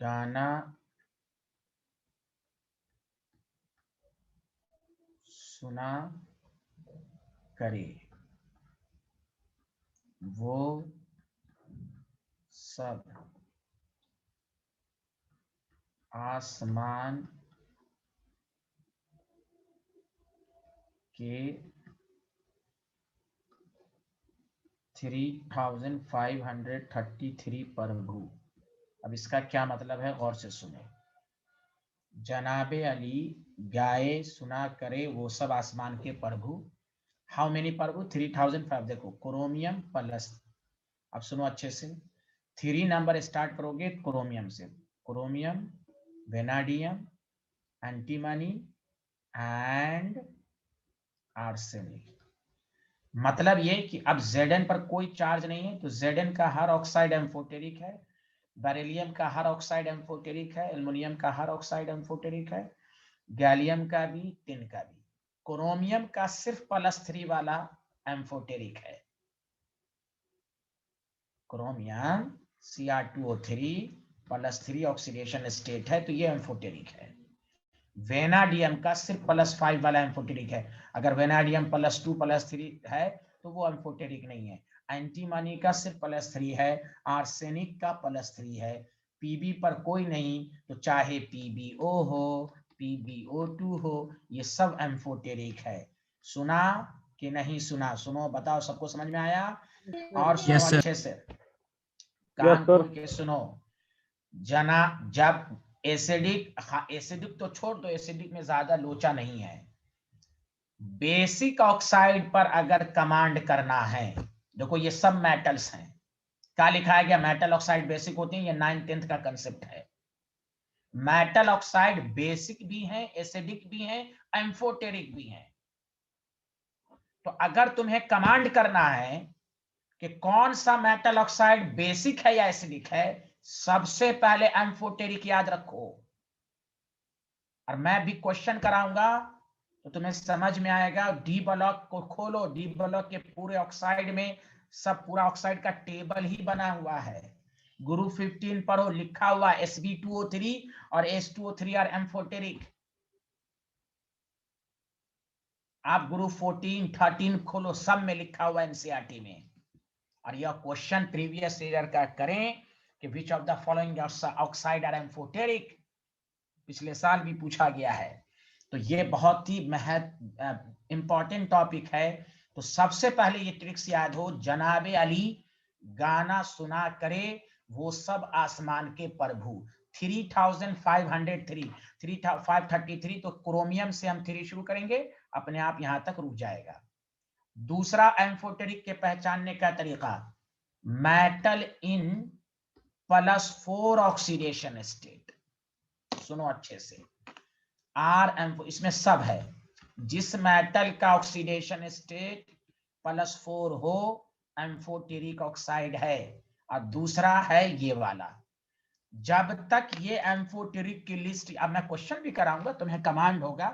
गाना सुना करे, वो सब आसमान के 3533 प्रभु। अब इसका क्या मतलब है, गौर से सुने। जनाबे अली गाए सुना करे वो सब आसमान के प्रभु। हाउ मेनी प्रभु, 3005। देखो क्रोमियम प्लस, अब सुनो अच्छे से, 3 नंबर स्टार्ट करोगे क्रोमियम से, chromium, vanadium, antimony and arsenic. मतलब ये कि अब Zn पर कोई चार्ज नहीं है तो Zn का हर ऑक्साइड एम्फोटेरिक है, बेरिलियम का हर ऑक्साइड एम्फोटेरिक है, एल्युमिनियम का हर ऑक्साइड एम्फोटेरिक है, गैलियम का भी, टिन का भी। क्रोमियम का सिर्फ +3 वाला एम्फोटेरिक है। क्रोमियम Cr2O3 +3 ऑक्सीडेशन स्टेट है तो ये एम्फोटेरिक है। वेनाडियम का सिर्फ +5 वाला एम्फोटेरिक है। अगर वेनाडियम +2 +3 है तो वो एम्फोटेरिक नहीं है। एंटीमनी का सिर्फ +3 है, आर्सेनिक का +3 है, पीबी पर कोई नहीं, तो चाहे PbO हो, PbO2 हो, ये सब एम्फोटेरिक है। सुना कि नहीं सुना? सुनो, बताओ, सबको समझ में आया? और सुनो Yes, sir. अच्छे से, कान खोल के सुनो। जब एसिडिक तो छोड़ दो, एसिडिक में ज्यादा लोचा नहीं है। बेसिक ऑक्साइड पर अगर कमांड करना है, देखो ये सब मेटल्स हैं, क्या लिखाया गया, मेटल ऑक्साइड बेसिक होते हैं, ये 9th-10th का कंसेप्ट है। मेटल ऑक्साइड बेसिक भी हैं, एसिडिक भी हैं, एम्फोटेरिक भी हैं। तो अगर तुम्हें कमांड करना है कि कौन सा मेटल ऑक्साइड बेसिक है या एसिडिक है, सबसे पहले एम्फोटेरिक याद रखो। और मैं भी क्वेश्चन कराऊंगा तो तुम्हें समझ में आएगा। डी ब्लॉक को खोलो, डी ब्लॉक के पूरे ऑक्साइड में सब पूरा ऑक्साइड का टेबल ही बना हुआ है। ग्रुप 15 पढ़ो, लिखा हुआ Sb2O3 और H2O3 आर एम्फोटेरिक। आप ग्रुप 14, 13 खोलो, सब में लिखा हुआ एनसीईआरटी में। और यह क्वेश्चन प्रीवियस ईयर का करें कि which of the following oxide are amphoteric, पिछले साल भी पूछा गया है। तो ये बहुत ही इंपॉर्टेंट टॉपिक है। तो सबसे पहले ये ट्रिक्स याद हो, जनाबे अली गाना सुना करे वो सब आसमान के प्रभु। 3533, तो क्रोमियम से हम 3 शुरू करेंगे, अपने आप यहां तक रुक जाएगा। दूसरा एम्फोटेरिक के पहचानने का तरीका, मेटल इन +4 ऑक्सीडेशन स्टेट। सुनो अच्छे से, इसमें सब है, जिस मेटल का ऑक्सीडेशन स्टेट +4 हो एम्फोटेरिक ऑक्साइड है, और दूसरा है ये वाला। जब तक ये एम्फोटेरिक की लिस्ट, अब मैं क्वेश्चन भी कराऊंगा, तुम्हें कमांड होगा,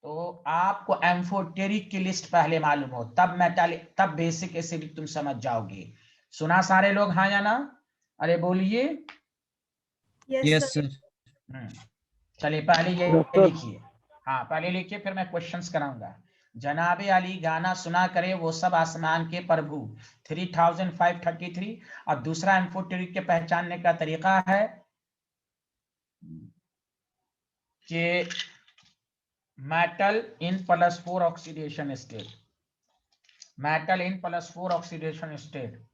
तो आपको एम्फोटेरिक की लिस्ट पहले मालूम हो, तब मेटालिक, तब बेसिक एसिडिक तुम समझ जाओगे। सुना सारे लोग, हाँ या ना? अरे बोलिए। Yes, sir. चलिए पहले ये डॉक्टर। लिखिए, हाँ पहले लिखिए, फिर मैं क्वेश्चंस कराऊंगा। जनाबे अली गाना सुना करे वो सब आसमान के प्रभु, 3533। और दूसरा एम्फोटेरिक के पहचानने का तरीका है कि मेटल इन +4 ऑक्सीडेशन स्टेट, मेटल इन +4 ऑक्सीडेशन स्टेट।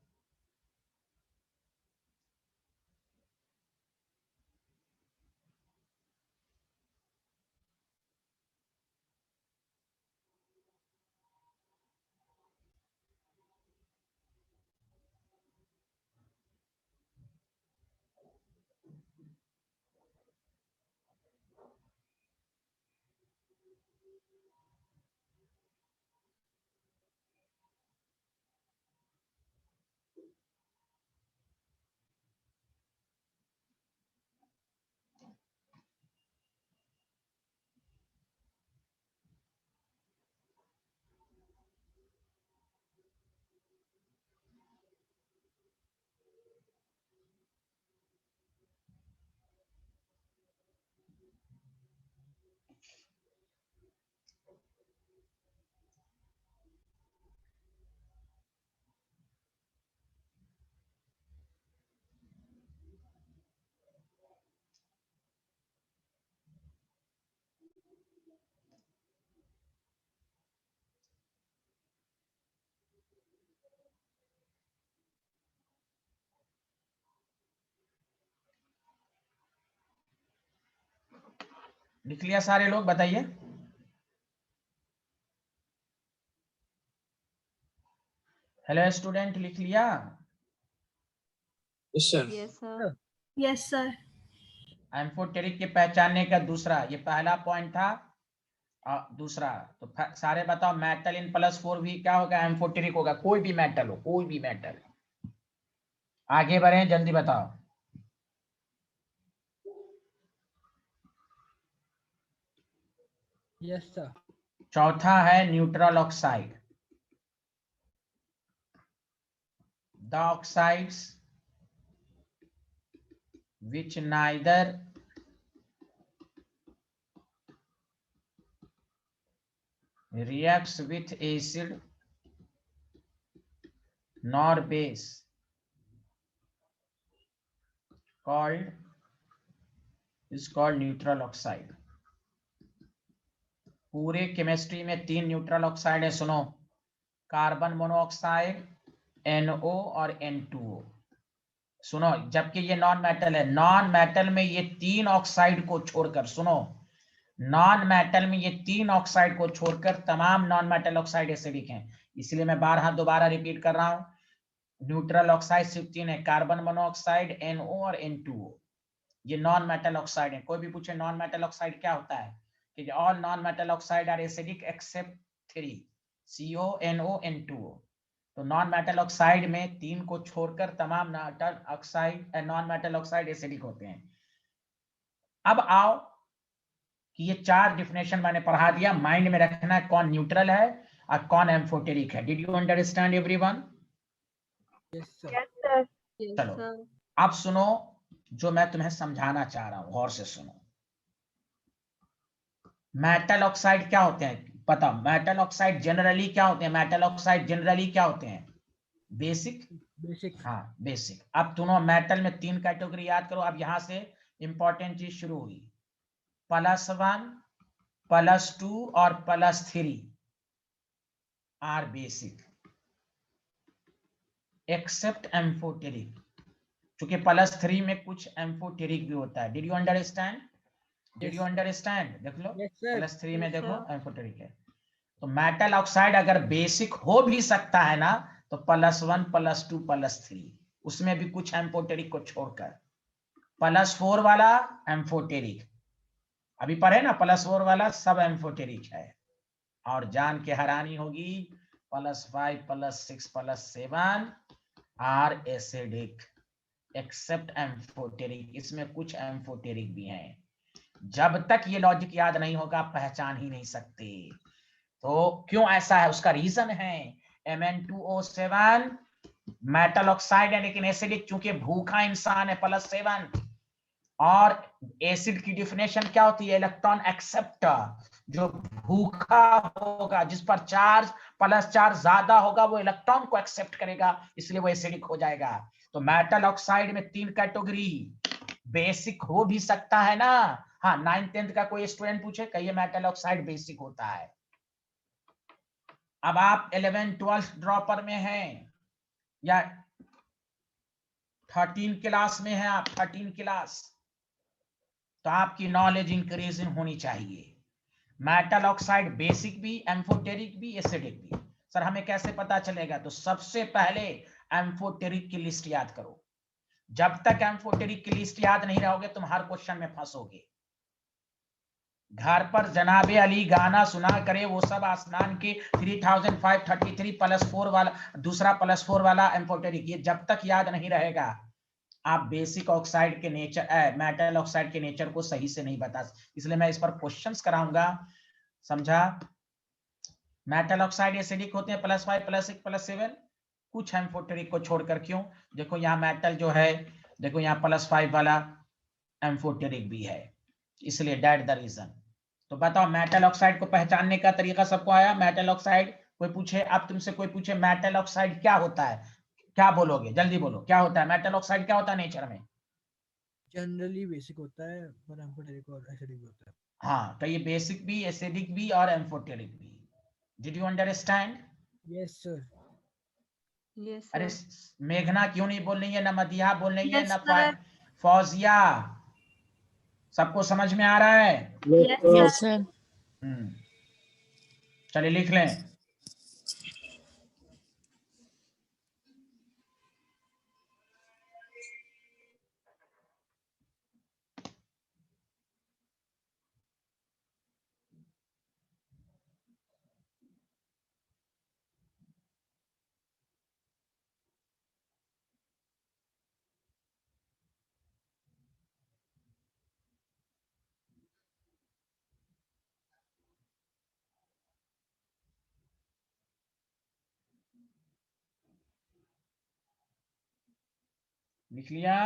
लिख लिया सारे लोग, बताइए। हेलो स्टूडेंट, लिख लिया? Yes, sir. Yes, sir. Yes, sir. Amphoteric के पहचानने का दूसरा, ये पहला पॉइंट था, और दूसरा तो सारे बताओ, मेटल इन +4 भी क्या होगा? एम्फोटेरिक होगा, कोई भी मेटल हो, कोई भी मेटल। आगे बढ़े, जल्दी बताओ। Yes sir. चौथा है neutral oxide, the oxides which neither reacts with acid nor base is called neutral oxide। पूरे केमिस्ट्री में 3 न्यूट्रल ऑक्साइड है, सुनो, कार्बन मोनोऑक्साइड, NO और N2O। सुनो, जबकि ये नॉन मेटल है, नॉन मेटल में ये 3 ऑक्साइड को छोड़कर, सुनो, नॉन मेटल में ये 3 ऑक्साइड को छोड़कर तमाम नॉन मेटल ऑक्साइड एसिडिक हैं। इसलिए मैं दोबारा रिपीट कर रहा हूं, न्यूट्रल ऑक्साइड सिर्फ 3 है, कार्बन मोनोऑक्साइड, NO और N2O। ये नॉन मेटल ऑक्साइड है। कोई भी पूछे नॉन मेटल ऑक्साइड क्या होता है, कि all non metal oxide are acidic except 3, CO, NO, N2O। तो नॉन मेटल ऑक्साइड में 3 को छोड़कर तमाम metal oxide, non metal oxide acidic होते हैं। अब आओ कि ये 4 डिफिनेशन मैंने पढ़ा दिया, माइंड में रखना है कौन न्यूट्रल है और कौन एम्फोटेरिक है। Did you understand everyone? Yes sir. Yes, sir. चलो अब सुनो, जो मैं तुम्हें समझाना चाह रहा हूं, गौर से सुनो। मेटल ऑक्साइड क्या होते हैं पता? मेटल ऑक्साइड जनरली क्या होते हैं? मेटल ऑक्साइड जनरली क्या होते हैं? बेसिक। बेसिक। हाँ बेसिक। अब दोनों मेटल में 3 कैटेगरी याद करो। अब यहां से इंपॉर्टेंट चीज शुरू हुई, +1, +2 और +3 आर बेसिक एक्सेप्ट एम्फोटेरिक, क्योंकि +3 में कुछ एम्फोटेरिक भी होता है। Did you understand? Did you understand? देख लो, यस सर। +3 में Yes, देखो sir. एम्फोटेरिक है। तो मेटल ऑक्साइड अगर बेसिक हो भी सकता है ना, तो +1 +2 +3, उसमें भी कुछ एम्फोटेरिक को छोड़कर। +4 वाला एम्फोटेरिक, अभी पढ़े ना, +4 वाला सब एम्फोटेरिक है। और जान के हैरानी होगी, +5 +6 +7 आर एसिडिक एक्सेप्ट एम्फोटेरिक, इसमें कुछ एम्फोटेरिक भी हैं। जब तक ये लॉजिक याद नहीं होगा पहचान ही नहीं सकते। तो क्यों ऐसा है, उसका रीजन है Mn2O7 मेटल ऑक्साइड है लेकिन एसिडिक, चूंकि भूखा इंसान है +7, और एसिड की डिफिनेशन क्या होती है, इलेक्ट्रॉन एक्सेप्टर। जो भूखा होगा, जिस पर चार्ज +4 ज्यादा होगा, वो इलेक्ट्रॉन को एक्सेप्ट करेगा, इसलिए वो एसिडिक हो जाएगा। तो मेटल ऑक्साइड में 3 कैटेगरी, बेसिक हो भी सकता है ना। हाँ, 9th 10th का कोई स्टूडेंट पूछे, कहिए मेटल ऑक्साइड बेसिक होता है। अब आप 11th 12th ड्रॉपर में हैं या 13 क्लास में हैं, आप 13 क्लास, तो आपकी नॉलेज इंक्रीजिंग होनी चाहिए। मेटल ऑक्साइड बेसिक भी, एम्फोटेरिक भी, एसिडिक भी। सर हमें कैसे पता चलेगा, तो सबसे पहले एम्फोटेरिक की लिस्ट याद करो। जब तक एम्फोटेरिक की लिस्ट याद नहीं रहोगे तुम हर क्वेश्चन में फंसोगे। घर पर जनाबे अली गाना सुना करे, वो सब आसमान के 3533 +4 वाला, दूसरा +4 वाला एम्फोटेरिक, ये जब तक याद नहीं रहेगा आप बेसिक ऑक्साइड के नेचर, मेटल ऑक्साइड के नेचर को सही से नहीं बता। इसलिए मैं इस पर क्वेश्चंस कराऊंगा, समझा। मेटल ऑक्साइड एसिडिक होते हैं +5 +6 +7, कुछ एम्फोटेरिक को छोड़कर। क्यों, देखो यहाँ मेटल जो है, देखो यहाँ +5 वाला एम्फोटेरिक भी है, इसलिए दैट द रीजन। तो बताओ मेटल ऑक्साइड को पहचानने का तरीका सबको आया। मेटल ऑक्साइड, कोई पूछे, अब तुमसे कोई पूछे मेटल ऑक्साइड क्या होता है, क्या बोलोगे, जल्दी बोलो, क्या होता है मेटल ऑक्साइड, क्या होता है नेचर में। जनरली बेसिक होता है, पर एम्फोटेरिक और एसिडिक भी होता है। हाँ, तो ये बेसिक भी, एसिडिक भी और एम्फोटेरिक भी। Did you understand? Yes sir. Yes, अरे sir. मेघना क्यों नहीं बोल रही है, न मदिया बोल रही है, Yes, न sir. फौजिया, सबको समझ में आ रहा है? Yes, Yes, sir. sir. चलिए लिख लें। लिख लिया?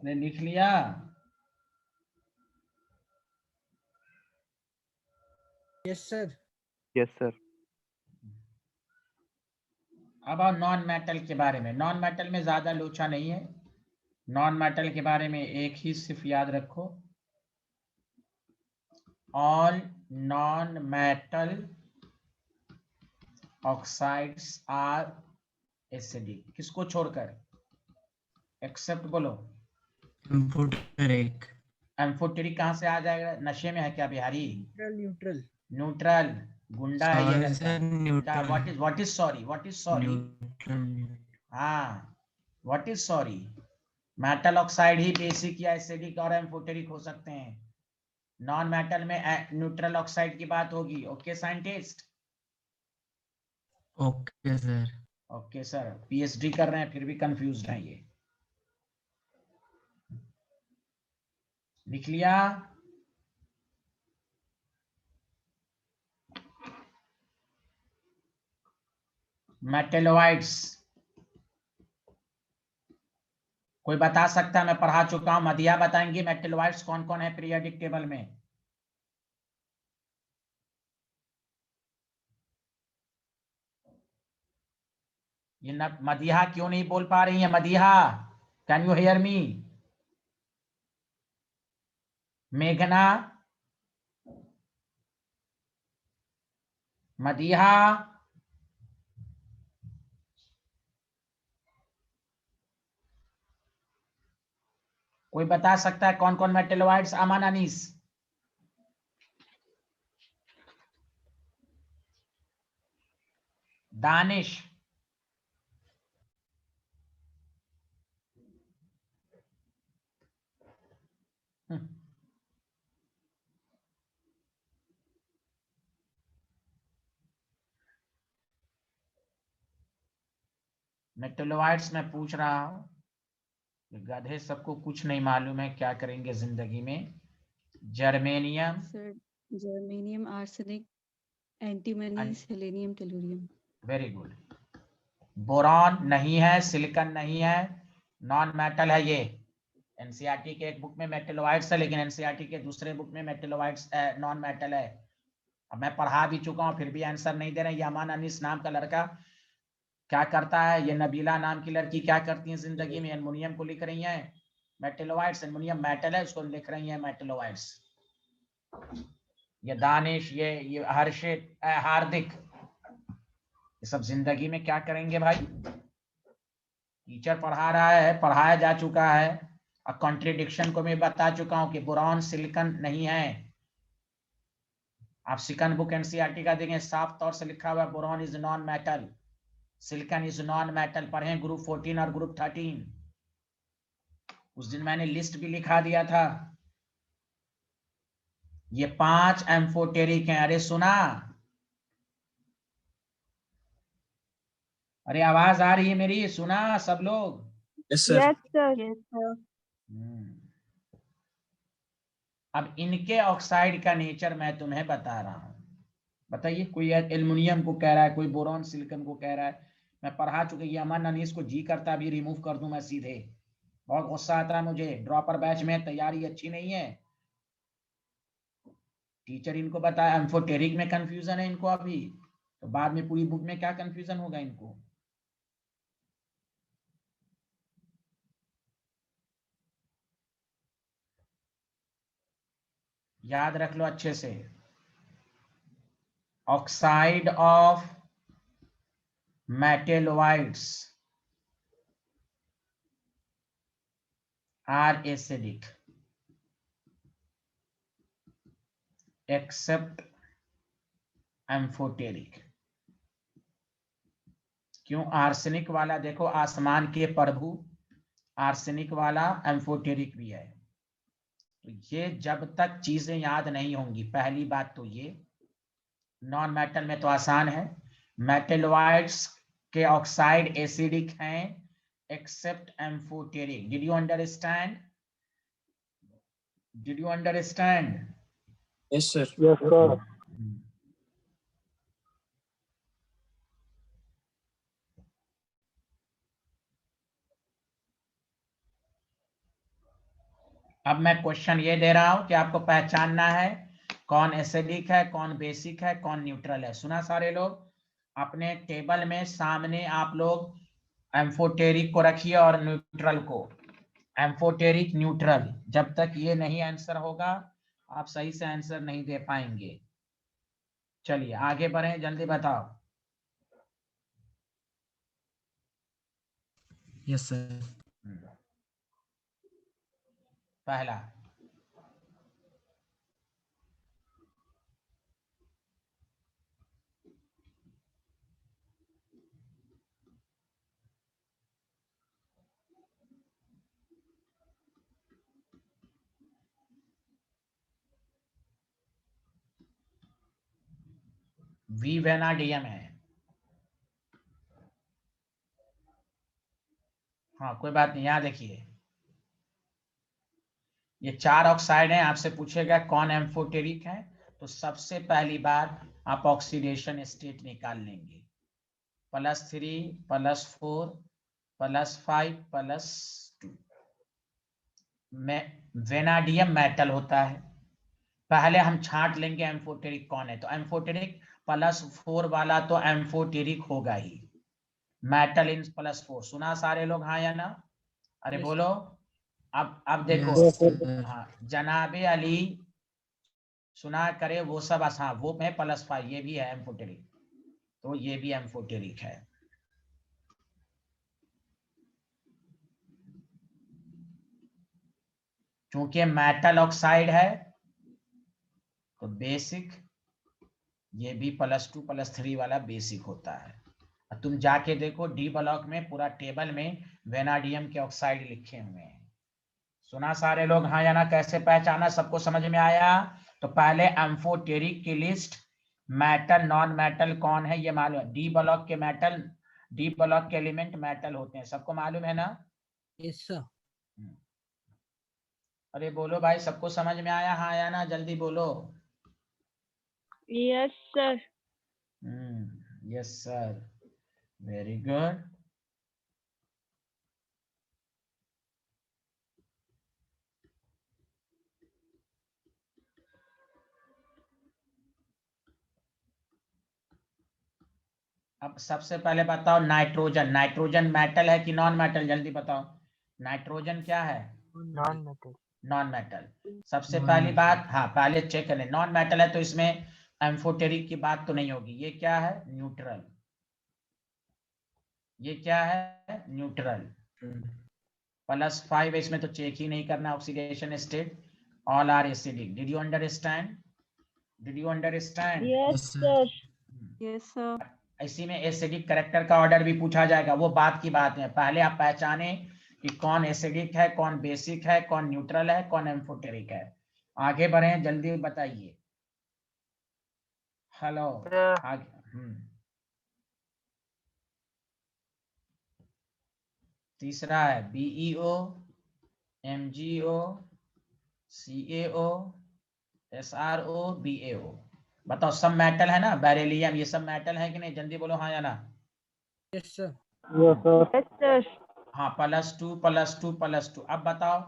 ने लिख लिया? Yes sir. Yes sir. अब आओ नॉन मेटल के बारे में। नॉन मेटल में ज्यादा लोचा नहीं है, नॉन मेटल के बारे में एक ही सिर्फ याद रखो, all non metal oxides are acidic, किसको छोड़कर, एक्सेप्ट बोलो, एम्फोटेरिक। एम्फोटेरिक कहां से आ जाएगा, नशे में है क्या बिहारी? Neutral neutral. न्यूट्रल, गुंडा है ये लड़का। क्या, neutral. What is sorry, what is sorry? Neutral. हाँ, what is sorry? Metal oxide ही बेसिक या एसिडिक और एम्फोटेरिक हो सकते हैं। नॉन मेटल में न्यूट्रल ऑक्साइड की बात होगी। Okay scientist? Okay sir. Okay sir, PhD कर रहे हैं फिर भी कंफ्यूज्ड हैं ये। लिख लिया? मेटेलोइड्स, कोई बता सकता है? मैं पढ़ा चुका हूं, मदिया बताएंगे मेटेलोइड्स कौन कौन है पीरियोडिक टेबल में। ये मदीहा क्यों नहीं बोल पा रही है? Madiha, can you hear me? मेघना, मदीहा, कोई बता सकता है कौन कौन मेटलोइड्स? अमन, अनीस, दानिश, मेटलोइड्स मैं पूछ रहा हूं, गधे सबको कुछ नहीं मालूम है, क्या करेंगे जिंदगी में? Germanium, sir germanium, arsenic, antimony, selenium, tellurium. Very good. Boron नहीं है, सिलिकॉन नहीं है, नॉन मेटल है ये। एनसीईआरटी के एक बुक में मेटलोइड्स है, लेकिन एनसीईआरटी के दूसरे बुक में मेटलोइड्स नॉन मेटल है। अब मैं पढ़ा भी चुका हूँ, फिर भी आंसर नहीं दे रहे। ये अमान अनीस नाम का लड़का क्या करता है? ये नबीला नाम की लड़की क्या करती है जिंदगी में? एल्युमिनियम को लिख रही है मेटलोइड्स, एल्युमिनियम मेटल है, उसको लिख रही है मेटलोइड्स। ये दानिश, ये हर्षित, हार्दिक, ये सब जिंदगी में क्या करेंगे भाई? टीचर पढ़ा रहा है, पढ़ाया जा चुका है, और कॉन्ट्रिडिक्शन को मैं बता चुका हूं कि बोरॉन सिलिकॉन नहीं है। आप सेकंड बुक एनसीईआरटी का देखें, साफ तौर से लिखा हुआ है boron is non metal, silicon is non metal. पढ़ें ग्रुप 14 और ग्रुप 13। उस दिन मैंने लिस्ट भी लिखा दिया था। ये 5 एम्फोटेरिक हैं। अरे सुना? अरे आवाज आ रही है मेरी? सुना सब लोग? Yes sir. Yes sir. अब इनके ऑक्साइड का नेचर मैं तुम्हें बता रहा हूं। बताइए, कोई एल्युमिनियम को कह रहा है, कोई बोरॉन सिलिकॉन को कह रहा है। मैं पढ़ा चुका। ये अमन अनीस को जी करता भी रिमूव कर दूं मैं सीधे। बहुत गुस्सा आता है मुझे। ड्रॉपर बैच में तैयारी अच्छी नहीं है। टीचर इनको बताया एम्फोटेरिक में कंफ्यूजन है इनको अभी, तो बाद में पूरी बुक में क्या कंफ्यूजन होगा इनको? याद रख लो अच्छे से। Oxide of metalloids are acidic except amphoteric. क्यों? आर्सेनिक वाला देखो, आसमान के प्रभु, आर्सेनिक वाला एम्फोटेरिक भी है। तो ये जब तक चीजें याद नहीं होंगी, पहली बात तो ये, नॉन मेटल में तो आसान है, मेटलोइड्स के ऑक्साइड एसिडिक हैं except amphoteric. Did you understand? Did you understand? Yes sir. Yes sir. अब मैं क्वेश्चन ये दे रहा हूं कि आपको पहचानना है कौन एसिडिक है, कौन बेसिक है, कौन न्यूट्रल है। सुना सारे लोग? अपने टेबल में सामने आप लोग एम्फोटेरिक को रखिए और न्यूट्रल को। Amphoteric, neutral. जब तक ये नहीं आंसर होगा आप सही से आंसर नहीं दे पाएंगे। चलिए आगे बढ़े, जल्दी बताओ। Yes sir. पहला, वी वेनाडियम है। हाँ कोई बात नहीं, यहाँ देखिए ये 4 ऑक्साइड हैं। आपसे पूछेगा कौन एम्फोटेरिक है, तो सबसे पहली बार आप ऑक्सीडेशन स्टेट निकाल लेंगे। +3 +4 +5 +2 में वेनाडियम मेटल होता है। पहले हम छांट लेंगे एम्फोटेरिक कौन है। तो एम्फोटेरिक +4 वाला तो एम्फोटेरिक होगा ही। मेटल इन +4 सुना सारे लोग हाँ या ना? अरे Yes, बोलो। अब देखो। Yes, sir. हाँ जनाबे अली सुना करे वो सब हाँ वो है +5 ये भी है एम्फोटेरिक, तो ये भी एम्फोटेरिक है। क्योंकि मेटल ऑक्साइड है तो बेसिक, ये भी +2 +3 वाला बेसिक होता है। तुम जाके देखो डी ब्लॉक में पूरा टेबल में वेनाडियम के ऑक्साइड लिखे हुए हैं। सुना सारे लोग हाँ या ना? कैसे पहचाना, सबको समझ में आया? तो पहले एम्फोटेरिक की लिस्ट, मेटल नॉन मेटल कौन है ये मालूम है। डी ब्लॉक के मेटल, डी ब्लॉक के एलिमेंट मेटल होते हैं, सबको मालूम है ना? yes sir. अरे बोलो भाई, सबको समझ में आया हाँ या ना? जल्दी बोलो। Yes, sir. Yes sir, very good. अब सबसे पहले बताओ नाइट्रोजन, नाइट्रोजन मेटल है कि नॉन मेटल? जल्दी बताओ, नाइट्रोजन क्या है? Non metal. Non metal. सबसे Non पहली metal. बात, हाँ पहले चेक करें, नॉन मेटल है तो इसमें एम्फोटेरिक की बात तो नहीं होगी। ये क्या है? न्यूट्रल। ये क्या है? न्यूट्रल। +5 इसमें तो चेक ही नहीं करना oxidation state. All are acidic. Did you understand? Did you understand? Yes, Yes, sir. sir. Yes, sir. इसी में एसिडिक करेक्टर का ऑर्डर भी पूछा जाएगा, वो बात की बात है। पहले आप पहचाने कि कौन एसिडिक है, कौन बेसिक है, कौन न्यूट्रल है, कौन एम्फोटेरिक है। आगे बढ़े, जल्दी बताइए। हेलो आगे। तीसरा है BeO, MgO, CaO, SrO, BaO। बताओ सब मेटल है ना? बेरिलियम ये सब मेटल है कि नहीं? जल्दी बोलो हाँ या ना? Yes sir. Yes, sir. हाँ +2 +2 +2। अब बताओ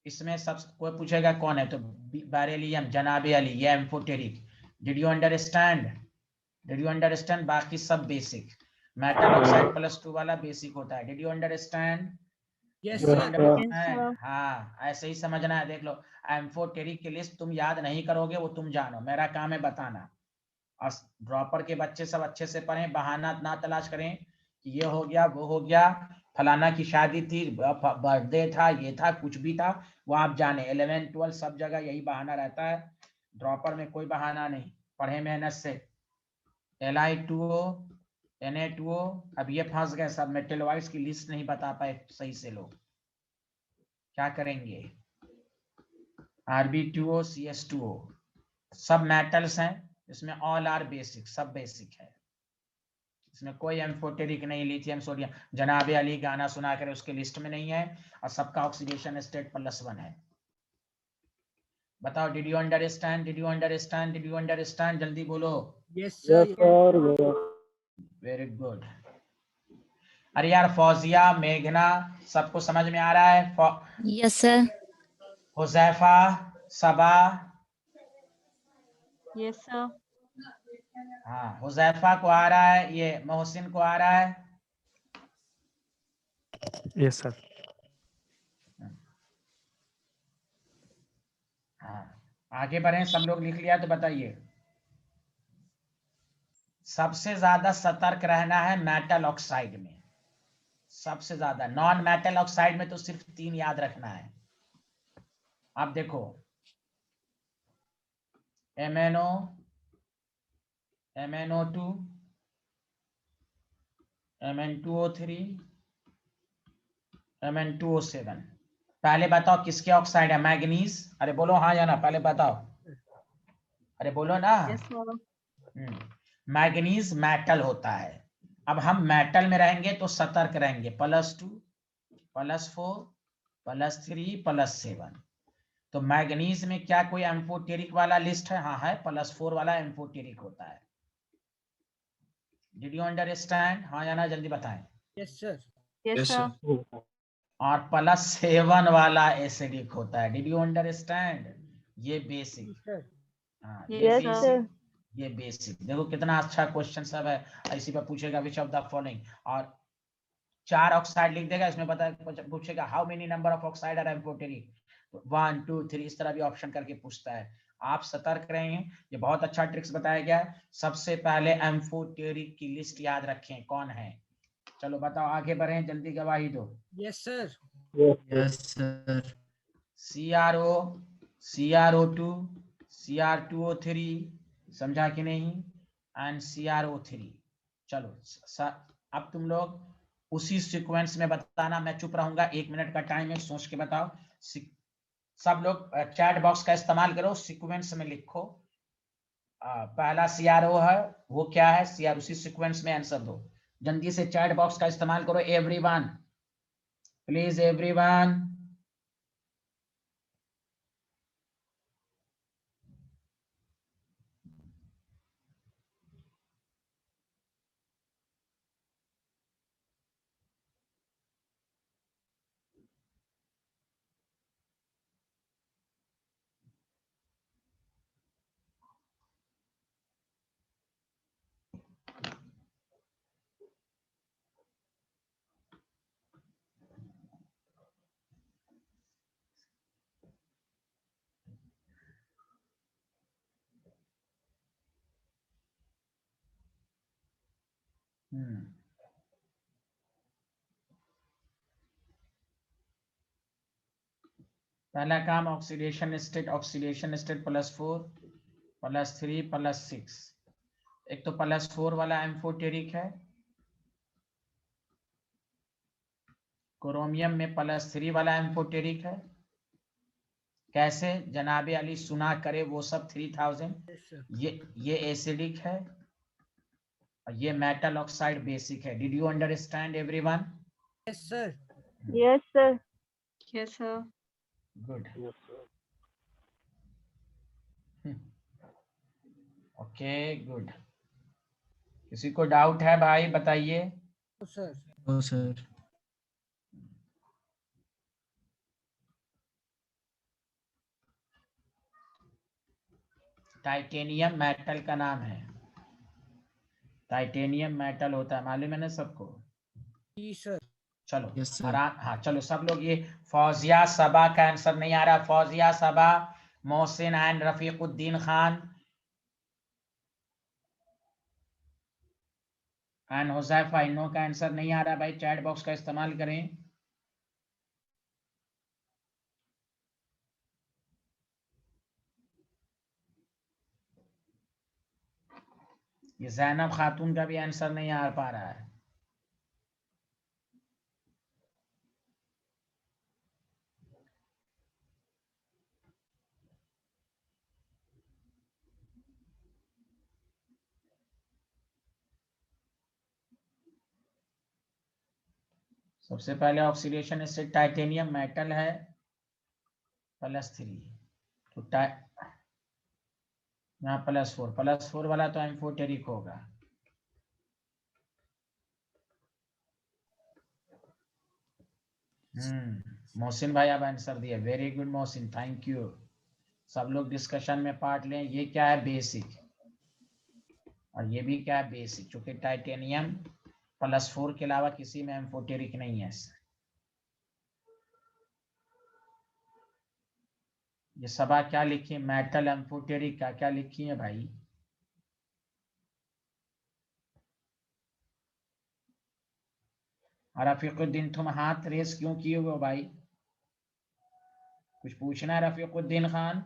इसमें सब कोई पूछेगा कौन है तो बेरिलियम जनाबे अली ये amphoteric. Did you understand? Did you understand? बाकी सब बेसिक। मेटल ऑक्साइड +2 वाला बेसिक होता है। Did you understand? Yes Did you sir. understand? sir. हाँ ऐसे ही समझना है। देख लो एम्फोटेरिक की लिस्ट तुम याद नहीं करोगे, वो तुम जानो, मेरा काम है बताना। और ड्रॉपर के बच्चे सब अच्छे से पढ़ें, बहाना ना तलाश करें कि ये हो गया वो हो गया, फलाना की शादी थी, बर्थडे था, ये था, कुछ भी था, वो आप जाने। 11 12 सब जगह यही बहाना रहता है, ड्रॉपर में कोई बहाना नहीं। पढ़े मेहनत से। Li2O, Na2O। अब ये फंस गए सब, मेटलवाइड्स की लिस्ट नहीं बता पाए सही से लोग, क्या करेंगे? Rb2O, CS2O सब मेटल्स हैं, इसमें ऑल आर बेसिक, सब बेसिक है, इसमें कोई एम्फोटेरिक नहीं। लिथियम सोडियम जनाबे अली गाना सुना कर उसके लिस्ट में नहीं है, और सबका ऑक्सीडेशन स्टेट +1 है। बताओ did you understand? Did you understand? Did you understand? जल्दी बोलो। Yes sir. Very good. अरे यार फौजिया, मेघना, सबको समझ में आ रहा है? Yes, sir. हुजैफा, सबा। Yes, sir. हाँ हुजैफा को आ रहा है, ये मोहसिन को आ रहा है। Yes sir. हाँ आगे बढ़े, सब लोग लिख लिया तो बताइए। सबसे ज्यादा सतर्क रहना है मेटल ऑक्साइड में, सबसे ज्यादा। नॉन मेटल ऑक्साइड में तो सिर्फ 3 याद रखना है। आप देखो MnO, MnO2, Mn2O3, Mn2O7। पहले बताओ किसके ऑक्साइड है? मैग्नीज। अरे बोलो हाँ या ना, पहले बताओ। अरे बोलो ना। Yes, sir. मैग्नीज मेटल होता है। अब हम मेटल में रहेंगे तो सतर्क रहेंगे, +2 +4 +3 +7। तो मैग्नीज में क्या कोई एम्फोटेरिक वाला लिस्ट है? हाँ है, +4 वाला एम्फोटेरिक होता है। Did you understand? हाँ या ना? जल्दी बताएं। Yes sir. Yes, Yes, sir. sir. और +7 वाला एसिडिक होता है। Did you understand? ये बेसिक। Yes sir. हाँ Yes, ये Yes, sir. sir. बेसिक, ये बेसिक। देखो कितना अच्छा क्वेश्चन सब है, इसी पर पूछेगा विच ऑफ द फॉलोइंग। और 4 ऑक्साइड लिख देगा, इसमें बता पूछेगा how many number of oxide are amphoteric, 1 2 3 इस तरह भी ऑप्शन करके पूछता है। आप सतर्क रहें, ये बहुत अच्छा ट्रिक्स बताया गया है। सबसे पहले एम्फोटेरिक की लिस्ट याद रखें कौन है। चलो बताओ, आगे बढ़े, जल्दी गवाही दो। Yes sir. Yes sir. CrO, CrO2, Cr2O3, समझा कि नहीं, एंड CrO3। चलो अब तुम लोग उसी सीक्वेंस में बताना, मैं चुप रहूंगा, 1 मिनट का टाइम है, सोच के बताओ। सब लोग चैट बॉक्स का इस्तेमाल करो, सीक्वेंस में लिखो। पहला CrO है, वो क्या है, Cr, उसी सीक्वेंस में आंसर दो। जल्दी से चैट बॉक्स का इस्तेमाल करो एवरीवन, प्लीज एवरीवन। पहला काम ऑक्सीडेशन स्टेट +4 +3 +6। एक तो +4 वाला एम्फोटेरिक है, क्रोमियम में +3 वाला एम्फोटेरिक है। कैसे जनाबे अली सुना करे वो सब 3000। ये एसिडिक है और ये मेटल ऑक्साइड बेसिक है। Did you understand everyone? Yes sir. Yes sir. Yes, sir. Good. Okay good. किसी को डाउट है भाई बताइए। सर। ओ सर। टाइटेनियम मेटल का नाम है, टाइटेनियम मेटल होता है, मालूम है ना सबको? जी सर। चलो यस सर। आराम, हाँ चलो सब लोग, ये फौजिया सबा का आंसर नहीं आ रहा। फौजिया सबा, मोहसिन एंड रफीकुद्दीन खान एंड हुजैफा, इन्हों का आंसर नहीं आ रहा भाई, चैट बॉक्स का इस्तेमाल करें। ये जैनब खातून का भी आंसर नहीं आ पा रहा है। सबसे पहले ऑक्सीडेशन स्टेट टाइटेनियम मेटल है +3, तो यहाँ +4 वाला तो एम्फोटेरिक होगा। मोहसिन भाई आप आंसर दिए, very good Mohsin, thank you. सब लोग डिस्कशन में पार्ट लें। ये क्या है, बेसिक, और ये भी क्या है, बेसिक, चूंकि टाइटेनियम +4 के अलावा किसी में एम्फोटेरिक नहीं है। ये सबा क्या लिखी है, मेटल एम्फोटेरिक का क्या लिखी है भाई? रफीकुद्दीन तुम हाथ रेस क्यों किए हुए हो भाई? कुछ पूछना है रफीकुद्दीन खान?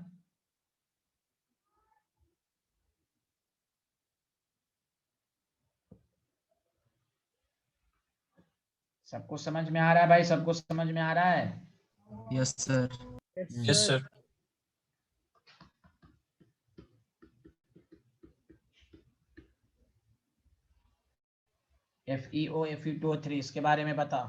सबको समझ में आ रहा है भाई? सबको समझ में आ रहा है? Yes sir. Yes sir. FeO Fe2O3 इसके बारे में बताओ।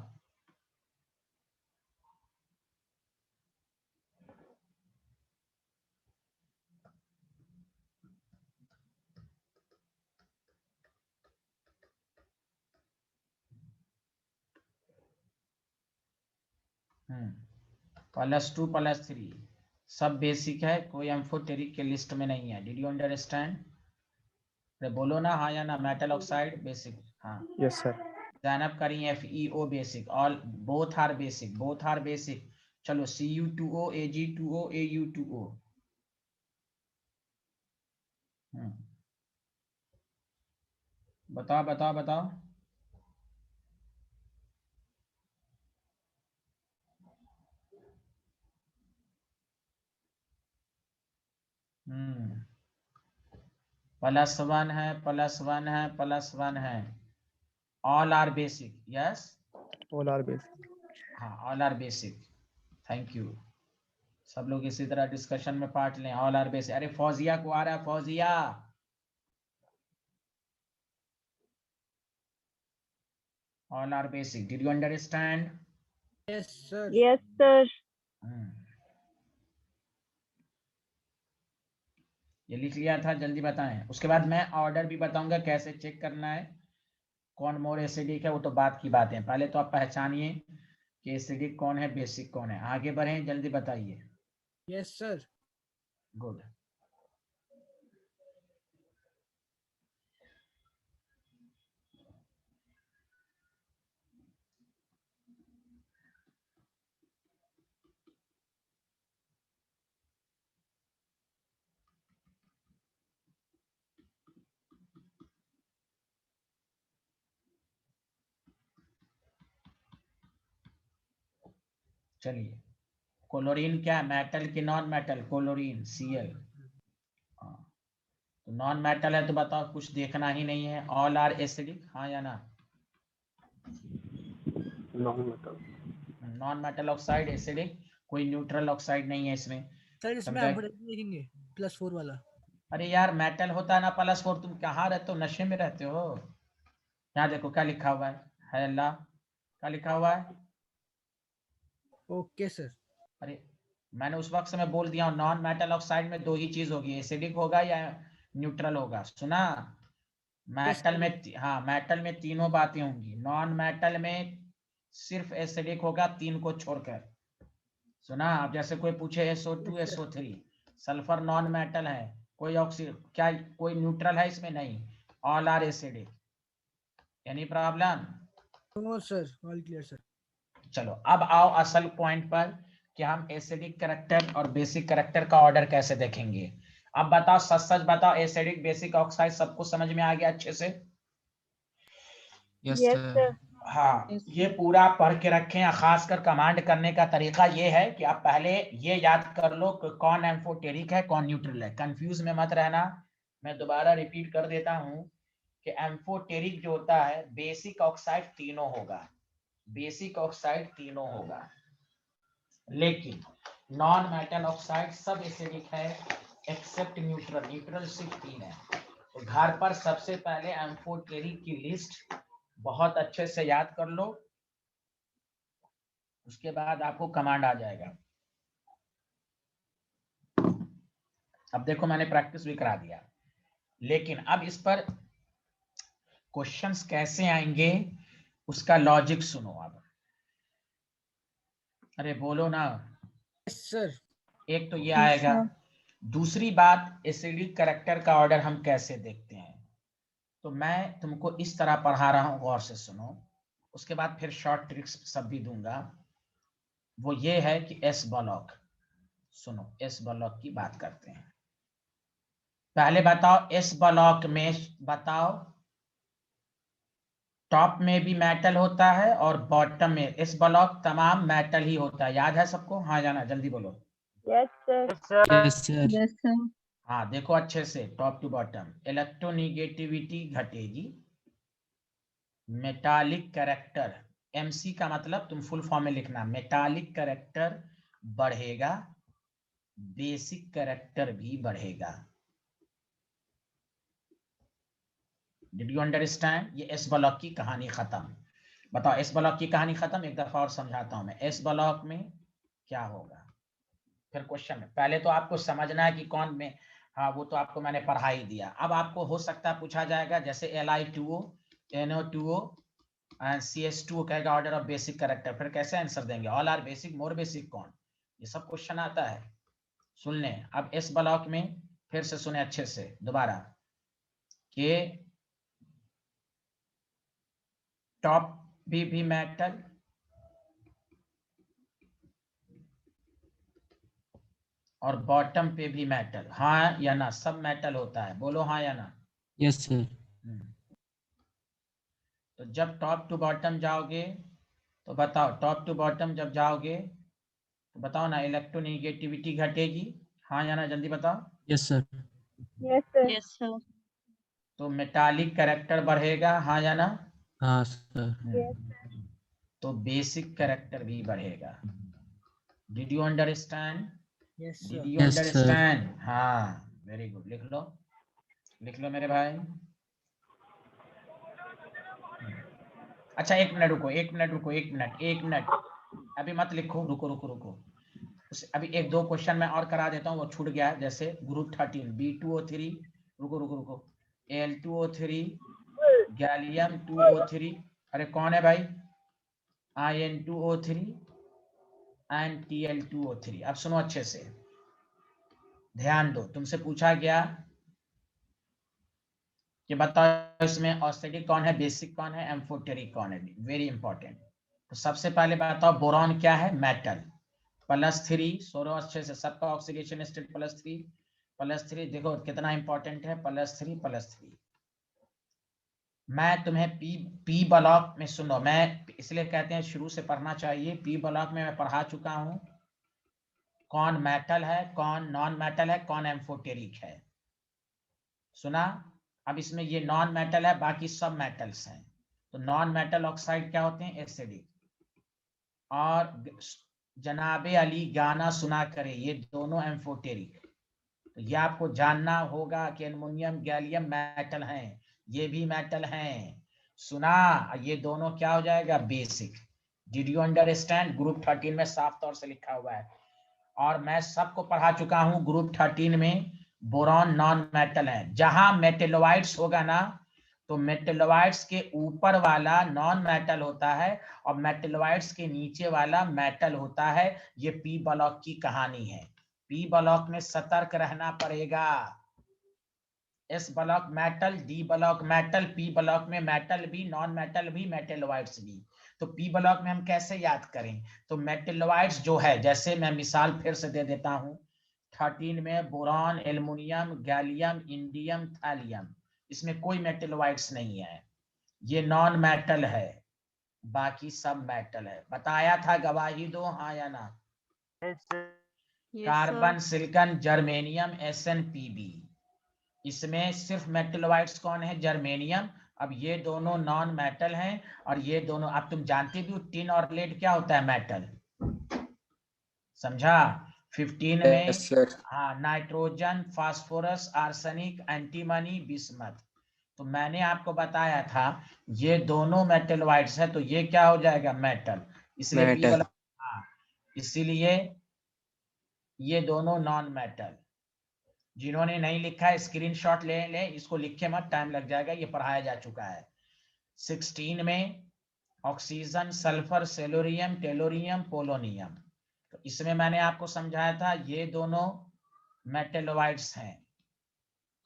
+2 +3 सब बेसिक है, कोई एम्फोटेरिक के लिस्ट में नहीं है। Did you understand? बोलो ना हाँ या ना, मेटल ऑक्साइड बेसिक। हाँ यस सर। जैनब करी FeO basic, all both are basic, both are basic. चलो Cu2O Ag2O Au2O। बताओ बताओ बताओ। +1 है, +1 है, +1 है। All are basic, yes. All are basic. हाँ, all are basic. Thank you. सब लोग इसी तरह डिस्कशन में पार्ट लें। All are basic. अरे फौजिया को आ रहा है, Fauzia. All are basic. Did you understand? Yes sir. Yes, sir. ये लिख लिया था, जल्दी बताएं। उसके बाद मैं ऑर्डर भी बताऊंगा कैसे चेक करना है, कौन मोर एसिडिक है, वो तो बात की बात है। पहले तो आप पहचानिए कि एसिडिक कौन है, बेसिक कौन है। आगे बढ़ें, जल्दी बताइए। Yes sir. गुड। चलिए, क्लोरीन क्या है, मेटल की नॉन मेटल? Chlorine Cl। तो नॉन मेटल है तो बताओ, कुछ देखना ही नहीं है। ऑल आर एसिडिक, हाँ या ना? नॉन मेटल ऑक्साइड एसिडिक, कोई न्यूट्रल ऑक्साइड नहीं है इसमें। सर इसमें समझा? आप देखेंगे +4 वाला। अरे यार मेटल होता है ना +4। तुम कहाँ रहते हो, नशे में रहते हो? यहाँ देखो क्या लिखा हुआ है अल्लाह, क्या लिखा हुआ है? Okay sir. अरे मैंने उस वक्त से मैं बोल दिया हूँ, नॉन मेटल ऑक्साइड में दो ही चीज होगी, एसिडिक होगा या न्यूट्रल होगा। सुना? मेटल में हाँ, मेटल में तीनों बातें होंगी। नॉन मेटल में सिर्फ एसिडिक होगा, 3 को छोड़कर। सुना? अब जैसे कोई पूछे SO2 SO3, sulphur non metal है, कोई ऑक्सीजन क्या, कोई न्यूट्रल है इसमें? नहीं, all are acidic. Any problem? No sir, all clear sir. चलो अब आओ असल पॉइंट पर कि हम एसिडिक कैरेक्टर और बेसिक कैरेक्टर का ऑर्डर कैसे देखेंगे। अब बताओ, सच सच बताओ, एसिडिक बेसिक ऑक्साइड सबको समझ में आ गया अच्छे से? Yes Yes, sir. sir. हाँ, ये पूरा पढ़ के रखें। खासकर कमांड करने का तरीका ये है कि आप पहले ये याद कर लो कि कौन एम्फोटेरिक है, कौन न्यूट्रल है। कंफ्यूज में मत रहना। मैं दोबारा रिपीट कर देता हूँ कि एम्फोटेरिक जो होता है, बेसिक ऑक्साइड तीनों होगा, बेसिक ऑक्साइड तीनों होगा, लेकिन नॉन मेटल ऑक्साइड सब एसिडिक है एक्सेप्ट न्यूट्रल। न्यूट्रल सिर्फ 3 है। तो घर पर सबसे पहले एम्फोटेरिक की लिस्ट बहुत अच्छे से याद कर लो, उसके बाद आपको कमांड आ जाएगा। अब देखो मैंने प्रैक्टिस भी करा दिया, लेकिन अब इस पर क्वेश्चंस कैसे आएंगे उसका लॉजिक सुनो। अब अरे बोलो ना। Yes sir. एक तो ये आएगा। दूसरी बात, एसिडिक कैरेक्टर का ऑर्डर हम कैसे देखते हैं। तो मैं तुमको इस तरह पढ़ा रहा हूं, गौर से सुनो। उसके बाद फिर शॉर्ट ट्रिक्स सब भी दूंगा। वो ये है कि एस ब्लॉक, सुनो एस ब्लॉक की बात करते हैं। पहले बताओ एस ब्लॉक में, बताओ टॉप में भी मेटल होता है और बॉटम में। एस ब्लॉक तमाम मेटल ही होता है, याद है सबको? हाँ जाना, जल्दी बोलो। Yes, sir. Yes sir. Yes, sir. हाँ देखो अच्छे से, टॉप टू बॉटम। इलेक्ट्रोनिगेटिविटी घटेगी, मेटालिक कैरेक्टर, MC का मतलब तुम फुल फॉर्म में लिखना, मेटालिक कैरेक्टर बढ़ेगा, बेसिक कैरेक्टर भी बढ़ेगा। Did you understand? ये एस ब्लॉक की कहानी खत्म। बताओ एस ब्लॉक की कहानी खत्म। एक दफा और समझाता हूं मैं, एस ब्लॉक में क्या होगा, फिर क्वेश्चन में। पहले तो आपको समझना है कि कौन में, हाँ वो तो आपको मैंने पढ़ा ही दिया। अब आपको हो सकता है पूछा जाएगा जैसे Li2O NO2O एंड CH2O कहेगा ऑर्डर ऑफ बेसिक कैरेक्टर, फिर कैसे आंसर देंगे? All are basic, more basic कौन? ये सब क्वेश्चन आता है। सुन लें अब एस ब्लॉक में, फिर से सुने अच्छे से दोबारा कि टॉप भी मेटल, और बॉटम पे भी मेटल, हाँ या ना? सब मेटल होता है, बोलो हाँ या ना? Yes sir. तो जब टॉप टू बॉटम जाओगे तो बताओ, टॉप टू बॉटम जब जाओगे तो बताओ ना, इलेक्ट्रोनेगेटिविटी घटेगी, हाँ या ना? जल्दी बताओ। Yes sir. Yes, sir. Yes, sir. तो मेटालिक कैरेक्टर बढ़ेगा, हाँ या ना? हाँ सर। Yes. तो बेसिक कैरेक्टर भी बढ़ेगा। Did you understand? Yes did sir. You Yes, sir. Understand? हाँ, वेरी गुड। लिख लो, लिख लो मेरे भाई। अच्छा, एक मिनट रुको, एक मिनट रुको, एक मिनट, एक मिनट, अभी मत लिखो, रुको रुको रुको। अभी एक दो क्वेश्चन मैं और करा देता हूँ, वो छूट गया है। जैसे ग्रुप 13 B2O3, रुको रुको रुको, Al2O3, गैलियम 2O3, अरे कौन है भाई? In2O3 and Tl2O3। अब सुनो अच्छे से, ध्यान दो। तुमसे पूछा गया कि बताओ इसमें ऑक्सीडिक कौन है, बेसिक कौन है, एम्फोटेरिक कौन है? Very important. तो सबसे पहले बताओ, बोरॉन क्या है? मेटल। +3, सोरो अच्छे से, सबका ऑक्सीडेशन स्टेट +3 देखो कितना इंपॉर्टेंट है, +3। मैं तुम्हें पी ब्लॉक में, सुनो, मैं इसलिए कहते हैं शुरू से पढ़ना चाहिए। पी ब्लॉक में मैं पढ़ा चुका हूं कौन मेटल है, कौन नॉन मेटल है, कौन एम्फोटेरिक है, सुना? अब इसमें ये नॉन मेटल है, बाकी सब मेटल्स हैं। तो नॉन मेटल ऑक्साइड क्या होते हैं? एसिडिक। और जनाबे अली गाना सुना करे, ये दोनों एम्फोटेरिक। तो ये आपको जानना होगा कि एल्युमिनियम गैलियम मेटल हैं, ये भी मेटल हैं, सुना? ये दोनों क्या हो जाएगा? Basic. Did you understand? Group 13 में साफ तौर से लिखा हुआ है, और मैं सबको पढ़ा चुका हूं ग्रुप 13 में। बोरॉन नॉन मेटल है। जहां मेटेलोइड्स होगा ना, तो मेटेलोइड्स के ऊपर वाला नॉन मेटल होता है, और मेटेलोइड्स के नीचे वाला मेटल होता है। ये पी ब्लॉक की कहानी है। पी ब्लॉक में सतर्क रहना पड़ेगा। S block metal, D block metal, P block में मेटल भी, नॉन मेटल भी, मेटेलोइड्स भी। तो पी ब्लॉक में हम कैसे याद करें? तो मेटेलोइड्स जो है, जैसे मैं मिसाल फिर से दे देता हूं, 13 में boron, aluminium, gallium, indium, thallium, इसमें कोई मेटेलोइड्स नहीं है, ये नॉन मेटल है, बाकी सब मेटल है। बताया था, गवाही दो हाँ या ना? Yes, carbon, sir. Silicon, germanium, SnPb, इसमें सिर्फ मेटलोइड्स कौन है? जर्मेनियम। अब ये दोनों नॉन मेटल हैं, और ये दोनों, अब तुम जानते भी हो टिन और लेड क्या होता है? मेटल, समझा? 15 में यस सर। हाँ, nitrogen, phosphorus, arsenic, antimony, bismuth. तो मैंने आपको बताया था ये दोनों मेटलोइड्स है, तो ये क्या हो जाएगा? मेटल। इसलिए पी मेटल। वाला, हाँ, इसीलिए ये दोनों नॉन मेटल। जिन्होंने नहीं लिखा है स्क्रीनशॉट ले ले, इसको लिखे मत, टाइम लग जाएगा, ये पढ़ाया जा चुका है। 16 में ऑक्सीजन, सल्फर, सेलोरियम, टेलोरियम, पोलोनियम। तो इसमें मैंने आपको समझाया था ये दोनों मेटेलोइड्स हैं।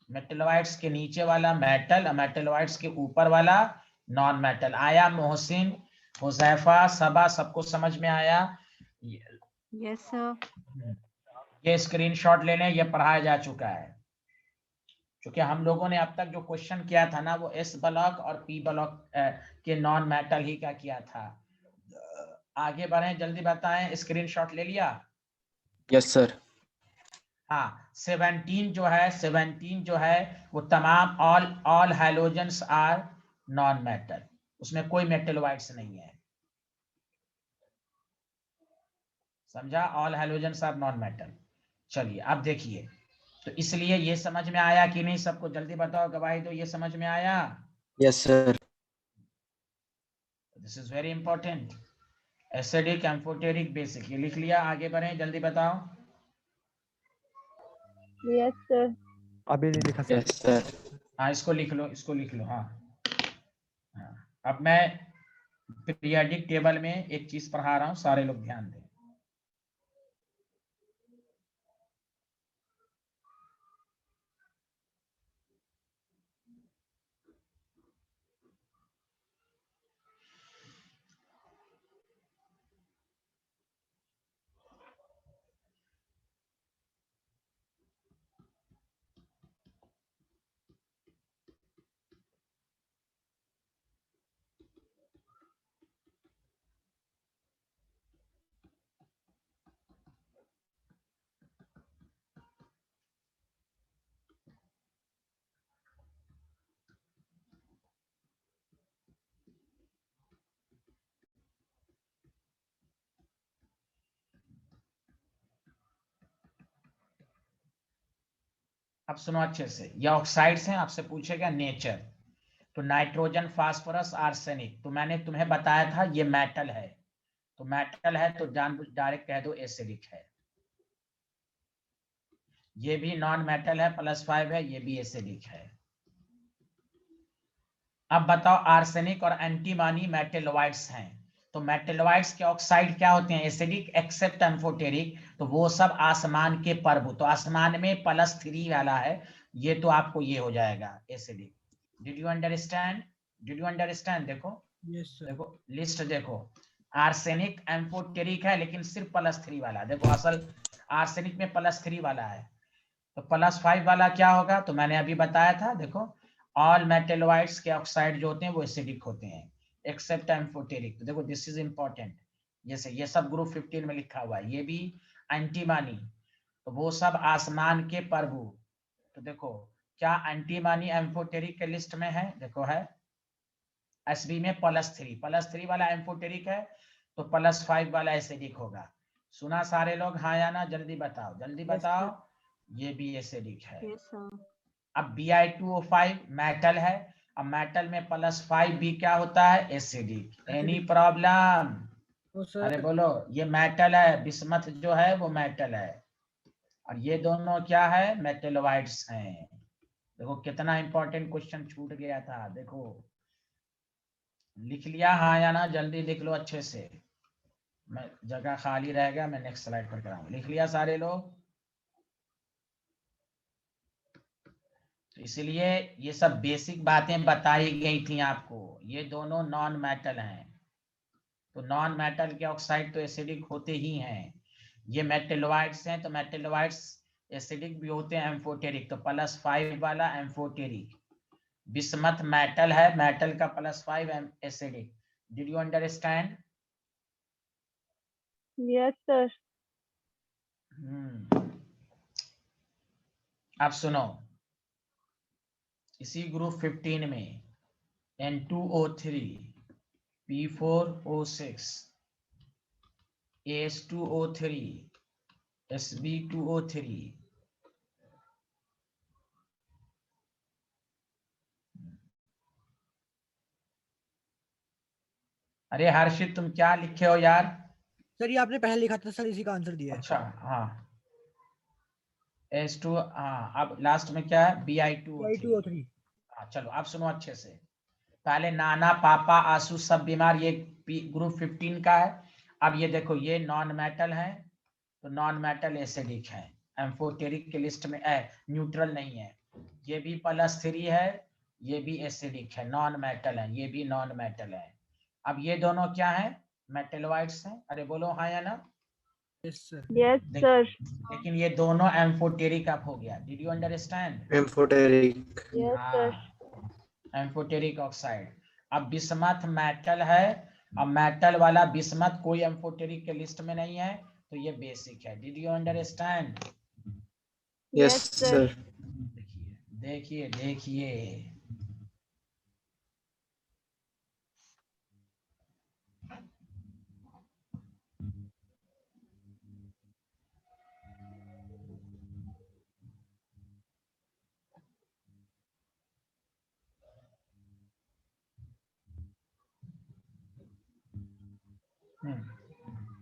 मेटेलोइड्स के नीचे वाला मेटल, मेटेलोइड्स के ऊपर वाला नॉन मेटल। आया मोहसिन, हुजैफा, सबा, सबको समझ में आया? Yes, sir. ये स्क्रीनशॉट ले लें, ये पढ़ाया जा चुका है। क्योंकि हम लोगों ने अब तक जो क्वेश्चन किया था ना, वो एस ब्लॉक और पी ब्लॉक के नॉन मेटल ही का किया था। आगे बढ़ें, जल्दी बताएं, स्क्रीनशॉट ले लिया? Yes sir. हाँ, 17 जो है वो तमाम all halogens are non metal, उसमें कोई मेटलोइड्स नहीं है, समझा? All halogens are non metal. चलिए अब देखिए, तो इसलिए ये समझ में आया कि नहीं सबको? जल्दी बताओ, गवाही दो, ये समझ में आया? Yes sir. This is very important. Acidic, amphoteric, basic, ये लिख लिया? आगे बढ़ें, जल्दी बताओ। Yes, sir. अभी नहीं लिखा सर। Yes sir. हाँ, इसको लिख लो, इसको लिख लो। हाँ, हाँ। अब मैं पीरियोडिक टेबल में एक चीज पढ़ा रहा हूँ, सारे लोग ध्यान दें। अब सुनो अच्छे से, ये ऑक्साइड्स हैं, आपसे पूछेगा नेचर। तो नाइट्रोजन, फास्फोरस, आर्सेनिक, तो मैंने तुम्हें बताया था ये मेटल है, तो मेटल है तो जानबूझ डायरेक्ट कह दो एसिडिक है। ये भी नॉन मेटल है, +5 है, ये भी एसिडिक है। अब बताओ आर्सेनिक और एंटीमनी मेटेलोइड्स हैं, तो मेटेलोइड्स के ऑक्साइड क्या होते हैं? एसिडिक एक्सेप्ट एम्फोटेरिक, तो वो सब आसमान के प्रभु, तो आसमान में +3 वाला है, ये तो आपको ये हो जाएगा acidic. Did you understand? Did you understand? देखो यस सर। देखो लिस्ट देखो, आर्सेनिक एम्फोटेरिक है लेकिन सिर्फ +3 वाला, देखो असल आर्सेनिक में +3 वाला है, तो +5 वाला क्या होगा? तो मैंने अभी बताया था, देखो ऑल मेटेलोइड्स के ऑक्साइड जो होते हैं वो एसिडिक होते हैं एक्सेप्ट एम्फोटेरिक। तो देखो दिस इज इंपॉर्टेंट, जैसे ये सब ग्रुप 15 में लिखा हुआ है, ये भी एंटीमनी, तो वो सब आसमान के प्रभु। तो देखो क्या एंटीमनी एम्फोटेरिक के लिस्ट में है? देखो है, एसबी में +3 वाला एम्फोटेरिक है, तो +5 वाला एसिडिक होगा। सुना सारे लोग? हाँ या ना? जल्दी बताओ, जल्दी बताओ। ये भी एसिडिक है। Yes, sir. अब Bi2O5 मेटल है, अब मेटल में +5 भी क्या होता है? एसिडिक। Any problem? तो अरे सर बोलो, ये मेटल है, बिस्मथ जो है वो मेटल है, और ये दोनों क्या है? मेटेलोइड्स हैं। देखो कितना इंपॉर्टेंट क्वेश्चन छूट गया था, देखो लिख लिया हाँ या ना? जल्दी लिख लो अच्छे से, मैं जगह खाली रहेगा, मैं नेक्स्ट स्लाइड पर कराऊंगा। लिख लिया सारे लोग? तो इसलिए ये सब बेसिक बातें बताई गई थी आपको, ये दोनों नॉन मेटल हैं, तो नॉन मेटल के ऑक्साइड तो एसिडिक होते ही हैं। ये मेटेलोइड्स हैं, तो मेटेलोइड्स एसिडिक भी होते हैं, एम्फोटेरिक, तो +5 वाला एम्फोटेरिक। बिस्मथ मेटल है, मेटल का +5 acidic. Did you understand? Yes, sir. अब सुनो, इसी ग्रुप 15 में N2O3, P4O6, AS2O3, Sb2O3, अरे हर्षित तुम क्या लिखे हो यार? सर ये आपने पहले लिखा था सर, इसी का आंसर दिया है। अच्छा हाँ, S2, हाँ अब लास्ट में क्या है? Bi2O3। Bi2O3। हाँ चलो आप सुनो अच्छे से, पहले नाना पापा आंसू सब बीमार, ये ग्रुप 15 का है। अब ये देखो ये नॉन मेटल है, तो नॉन मेटल एसिडिक है, एम्फोटेरिक के लिस्ट में है, न्यूट्रल नहीं है। ये भी +3 है, ये भी एसिडिक है, नॉन मेटल है, ये भी नॉन मेटल है। अब ये दोनों क्या है? मेटेलोइड्स हैं। अरे बोलो हाँ या ना? Yes sir. Yes, sir. लेकिन ये दोनों एम्फोटेरिक अप हो गया। Did you understand? Amphoteric. Yes, sir. Amphoteric oxide. अब बिस्मथ मेटल है, अब मेटल वाला बिस्मथ कोई एम्फोटेरिक के लिस्ट में नहीं है, तो ये बेसिक है। Did you understand? Yes sir. देखिए देखिए देखिए,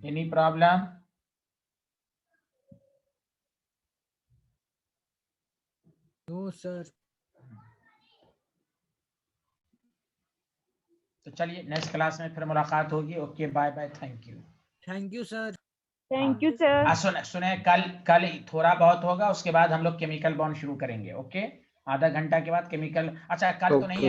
एनी प्रॉब्लम? No sir. तो चलिए नेक्स्ट क्लास में फिर मुलाकात होगी। Okay bye bye, thank you. Thank you sir. Thank you, sir. सुने कल थोड़ा बहुत होगा, उसके बाद हम लोग केमिकल बॉन्ड शुरू करेंगे। ओके, आधा घंटा के बाद केमिकल, अच्छा कल तो नहीं है,